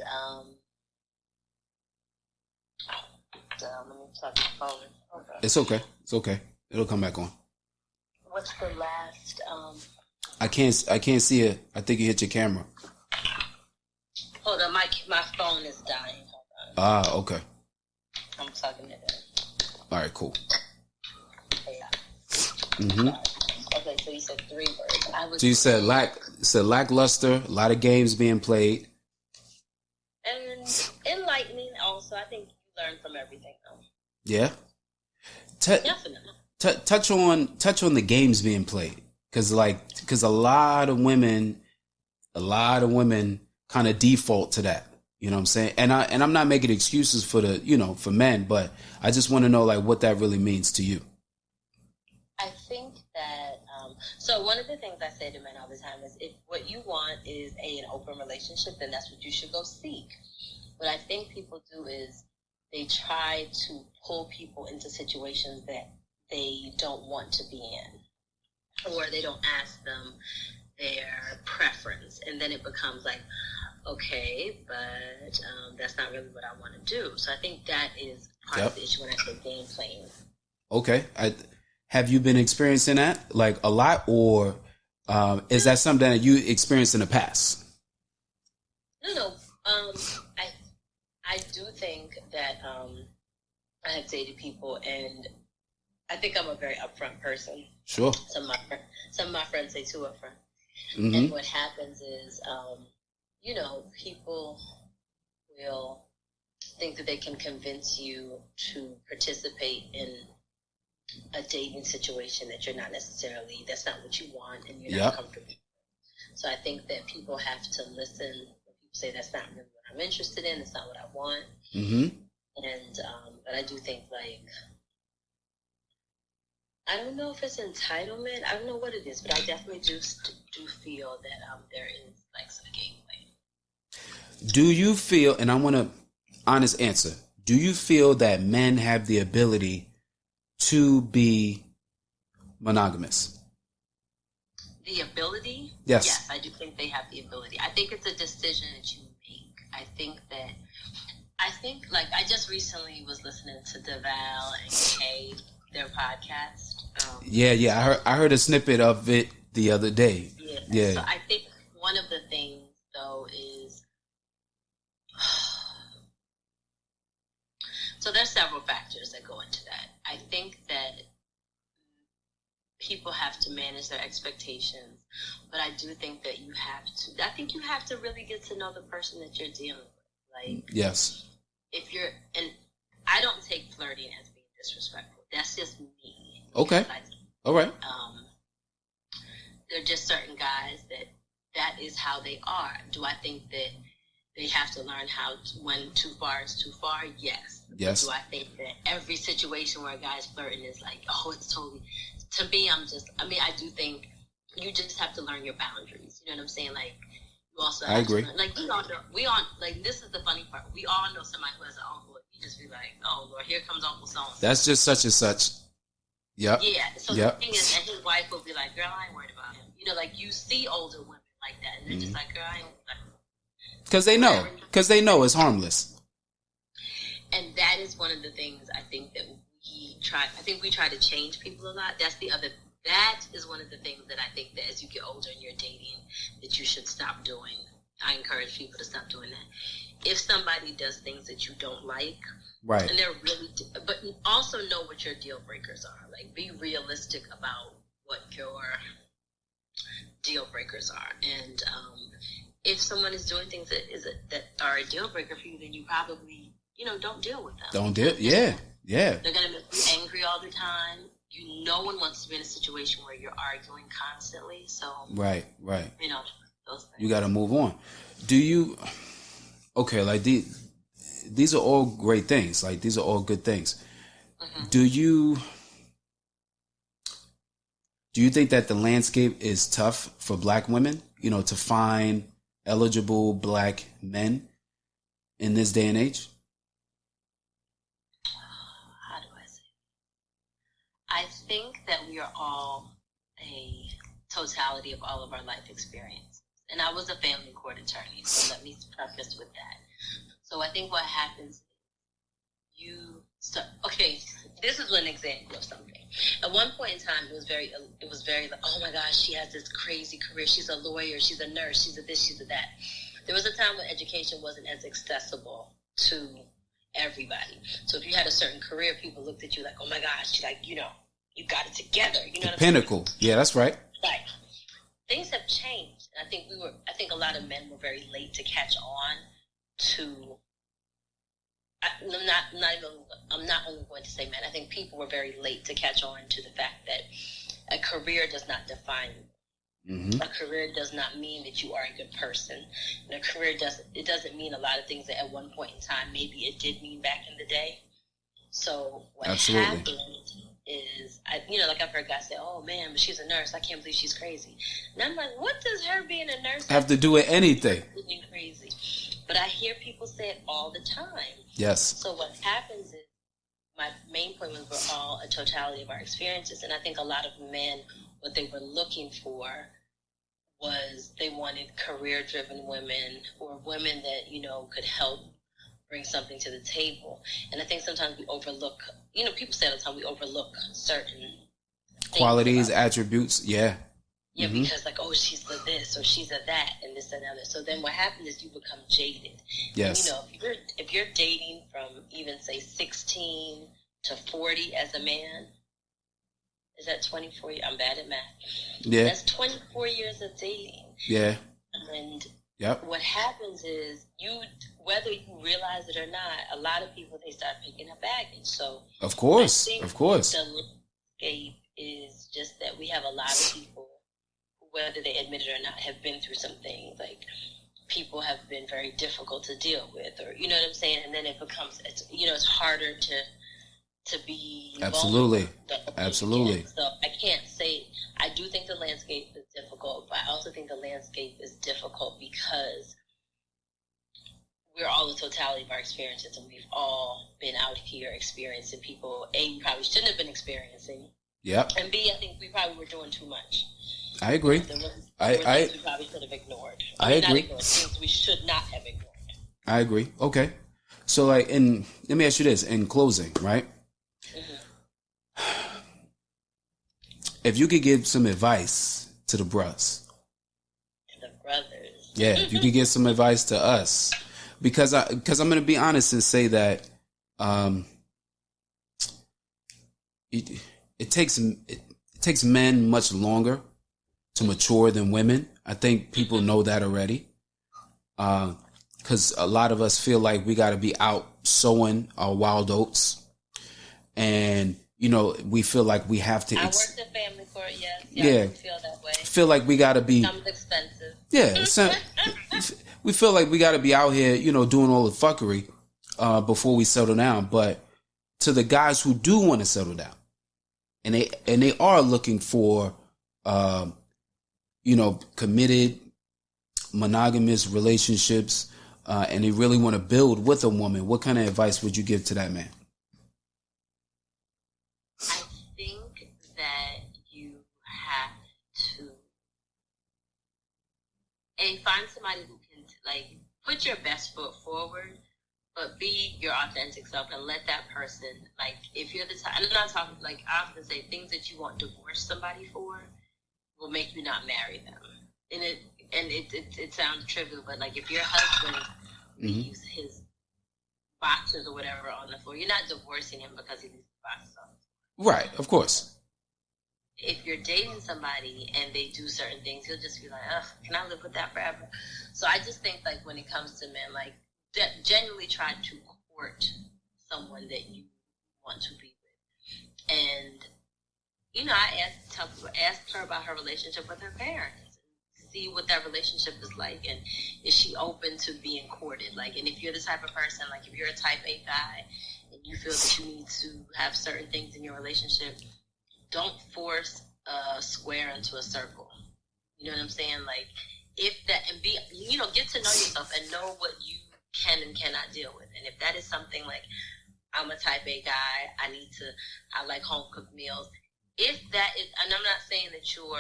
let me plug my phone. Okay. It's okay. It's okay. It'll come back on. What's the last? I can't see it. I think you hit your camera. Hold on, my phone is dying. Hold on. Ah, okay. I'm plugging it in. All right, cool. Yeah. Mm-hmm. Okay, so you said 3 words. So you said lackluster, a lot of games being played. And enlightening also. I think you learn from everything though. Yeah. Definitely. Touch on the games being played. Cause a lot of women kind of default to that. You know what I'm saying? And I'm not making excuses for for men, but I just want to know like what that really means to you. I think that, so one of the things I say to men all the time is if what you want is an open relationship, then that's what you should go seek. What I think people do is they try to pull people into situations that they don't want to be in, or they don't ask them their preference. And then it becomes like, okay, but that's not really what I want to do. So I think that is part of the issue when I say game playing. Okay. Have you been experiencing that like a lot, or is that something that you experienced in the past? No. I do think that I have dated people, and I think I'm a very upfront person. Sure. Some of my friends say too upfront. Mm-hmm. And what happens is, people will think that they can convince you to participate in a dating situation that that's not what you want and you're not comfortable. So I think that people have to listen when people say that's not really what I'm interested in, it's not what I want. Mm-hmm. And, but I do think like, I don't know if it's entitlement. I don't know what it is, but I definitely do feel that there is like some gameplay. Do you feel, and I want an honest answer, do you feel that men have the ability to be monogamous? The ability? Yes. Yes, I do think they have the ability. I think it's a decision that you make. I think, like, I just recently was listening to DeVal and Kay, their podcast. I heard a snippet of it the other day. Yeah. So I think one of the things, though, is... So there's several factors that go into that. I think that people have to manage their expectations, but I do think that you have to really get to know the person that you're dealing with. Like, yes. And I don't take flirting as being disrespectful. That's just me. Okay. All right. There are just certain guys that is how they are. Do I think that they have to learn when too far is too far? Yes. Yes. Do I think that every situation where a guy's flirting is like, oh, it's totally... To me, I do think you just have to learn your boundaries. You know what I'm saying? Like, you also have I agree. to learn, like, we all, like, this is the funny part. We all know somebody who has an uncle. You just be like, oh, Lord, here comes Uncle so-and-so. That's just such and such. Yep. Yeah. So the thing is that his wife will be like, girl, I ain't worried about him. You know, like, you see older women like that, and they're just like, girl, I ain't like... Because they know it's harmless. And that is one of the things I think that we try to change people a lot. That is one of the things that I think that as you get older and you're dating, that you should stop doing. I encourage people to stop doing that. If somebody does things that you don't like, right, and they're really, but also know what your deal breakers are. Like, be realistic about what your deal breakers are. And if someone is doing things that are a deal breaker for you, then you probably, don't deal with them. Yeah. They're going to make you angry all the time. No one wants to be in a situation where you're arguing constantly. So, right. Those things. You got to move on. Like these are all great things. Like, these are all good things. Mm-hmm. Do you think that the landscape is tough for black women, you know, to find eligible black men in this day and age? How do I say? I think that we are all a totality of all of our life experience. And I was a family court attorney, so let me preface with that. So I think what happens, okay, this is an example of something. At one point in time, it was very like, oh my gosh, she has this crazy career. She's a lawyer, she's a nurse, she's a this, she's a that. There was a time when education wasn't as accessible to everybody. So if you had a certain career, people looked at you like, oh my gosh, like, you know, you got it together. You know what I'm Pinnacle. saying? Yeah, that's right. Right. Things have changed. And I think a lot of men were very late to catch on to, I'm not only going to say men, I think people were very late to catch on to the fact that a career does not define you. Mm-hmm. A career does not mean that you are a good person. And a career doesn't mean a lot of things that at one point in time, maybe it did mean back in the day. So what happened is, like I've heard guys say, oh man, but she's a nurse. I can't believe she's crazy. And I'm like, what does her being a nurse have to do with anything? Being crazy. But I hear people say it all the time. Yes. So what happens is, my main point was we're all a totality of our experiences. And I think a lot of men, what they were looking for was they wanted career-driven women or women that, you know, could help bring something to the table. And I think sometimes we overlook, you know, people say all the time we overlook certain qualities, attributes. Yeah. Yeah, mm-hmm. Because like, oh, she's the this or she's a that and this and other. So then what happens is you become jaded. Yes. And, you know, if you're dating from even say 16 to 40 as a man, is that 24 years? I'm bad at math. Yeah. That's 24 years of dating. Yeah. And yep. What happens is whether you realize it or not, a lot of people, they start picking up baggage. So of course. The landscape is just that we have a lot of people, whether they admit it or not, have been through some things. Like people have been very difficult to deal with, or you know what I'm saying. And then it becomes, it's harder to be absolutely. So I can't say. I do think the landscape is difficult, but I also think the landscape is difficult because we're all the totality of our experiences, and we've all been out here experiencing people A, we probably shouldn't have been experiencing. Yep. And B, I think we probably were doing too much. I agree. I we probably could have ignored. I agree. Not ignored, things we should not have ignored. I agree. Okay. So like, let me ask you this in closing, right? Mm-hmm. If you could give some advice to the brothers. To the brothers. Yeah, if you could give some advice to us. Because I'm going to be honest and say that it takes men much longer to mature than women. I think people know that already. Because a lot of us feel like we got to be out sowing our wild oats. And, you know, we feel like we have to... I worked in family court, yes. Yeah. I feel that way. Feel like we got to be... Becomes expensive. Yeah. We feel like we got to be out here, you know, doing all the fuckery before we settle down. But to the guys who do want to settle down, and they are looking for, committed, monogamous relationships, and they really want to build with a woman, what kind of advice would you give to that man? I think that you have to find somebody who can put your best foot forward, but be your authentic self and let that person, if you're the type, I'm not talking, I often say things that you won't divorce somebody for will make you not marry them. And it sounds trivial, but if your husband leaves his boxers or whatever on the floor, you're not divorcing him because he leaves the boxers on the floor. Right, of course. If you're dating somebody and they do certain things, you'll just be like, ugh, can I live with that forever? So I just think when it comes to men, genuinely try to court someone that you want to be with. And, I ask her about her relationship with her parents. See what that relationship is like, and is she open to being courted? And if you're the type of person, if you're a type A guy and you feel that you need to have certain things in your relationship, don't force a square into a circle. You know what I'm saying? Like, if that, and be, get to know yourself and know what you can and cannot deal with. And if that is something like, I'm a type A guy, I like home cooked meals. If that is, and I'm not saying that your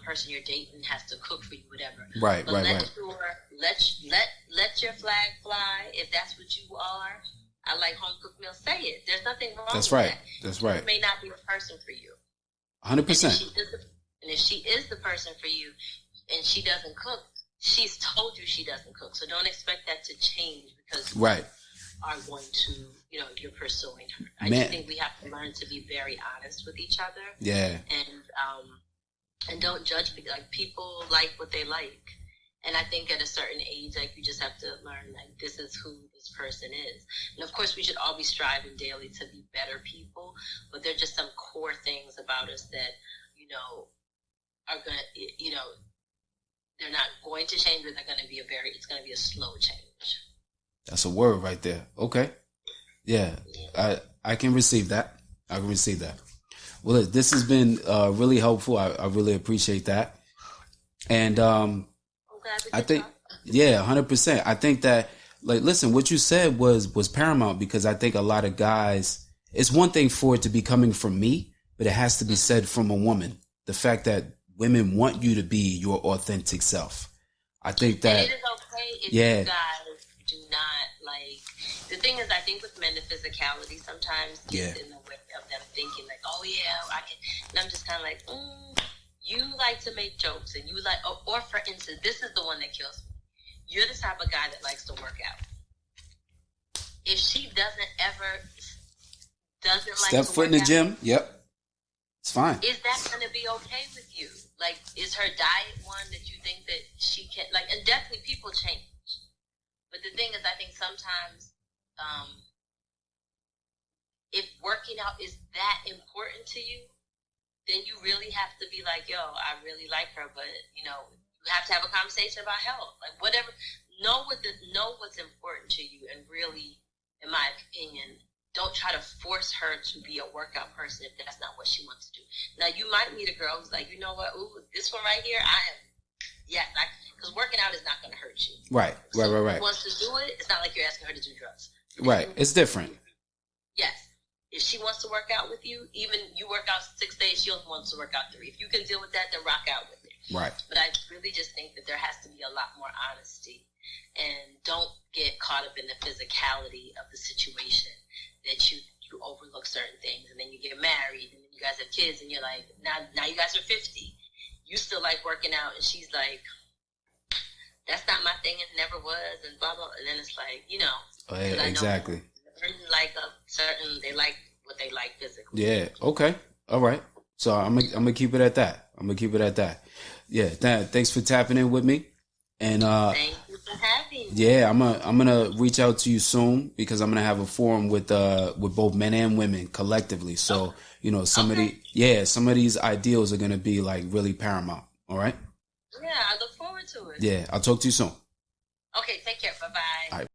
person you're dating has to cook for you, whatever. Right, but right. Let your flag fly. If that's what you are, I like home cooked meals. Say it. There's nothing wrong. That's with right. That. That's right. It may not be the person for you. 100%. And if she is the person for you, and she doesn't cook, she's told you she doesn't cook. So don't expect that to change because you are going to, you're pursuing her. I just think we have to learn to be very honest with each other. Yeah. And don't judge. Like, people like what they like. And I think at a certain age, like, you just have to learn, like, this is who this person is. And of course, we should all be striving daily to be better people. But there are just some core things about us that, are going to, they're not going to change, but it's going to be a slow change. That's a word right there. Okay. Yeah. I can receive that. Well, this has been really helpful. I really appreciate that. And I think, 100%. I think that, like, listen, what you said was paramount, because I think a lot of guys, it's one thing for it to be coming from me, but it has to be said from a woman. The fact that women want you to be your authentic self. I think that, and it is okay if you guys do not, like, the thing is, I think with men, the physicality sometimes gets in the way of them thinking, like, oh yeah, I can, and I'm just kind of like, you like to make jokes, and you like, or for instance, this is the one that kills me. You're the type of guy that likes to work out. If she doesn't like step foot in the gym, it's fine. Is that going to be okay with you? Like, is her diet one that you think that she can, like, and definitely people change. But the thing is, I think sometimes, if working out is that important to you, then you really have to be like, yo, I really like her, but, you have to have a conversation about health. Like, whatever, know what's important to you, and really, in my opinion, don't try to force her to be a workout person if that's not what she wants to do. Now, you might meet a girl who's like, you know what, this one right here, because working out is not going to hurt you. Right. If she wants to do it, it's not like you're asking her to do drugs. Right. It's different. Yes. If she wants to work out with you, even you work out 6 days, she only wants to work out 3. If you can deal with that, then rock out with it. Right. But I really just think that there has to be a lot more honesty, and don't get caught up in the physicality of the situation, that you overlook certain things, and then you get married, and then you guys have kids, and you're like, now you guys are 50. You still like working out, and she's like, that's not my thing, it never was, and blah, blah. And then it's like, Oh, yeah, exactly. They like what they like physically. Yeah. Okay. All right. So I'm gonna keep it at that. Yeah. Thanks for tapping in with me. And thank you for having me. Yeah, I'm gonna reach out to you soon, because I'm gonna have a forum with both men and women collectively. So some of these ideals are gonna be like really paramount. All right. Yeah, I look forward to it. Yeah, I'll talk to you soon. Okay, take care. Bye bye. All right.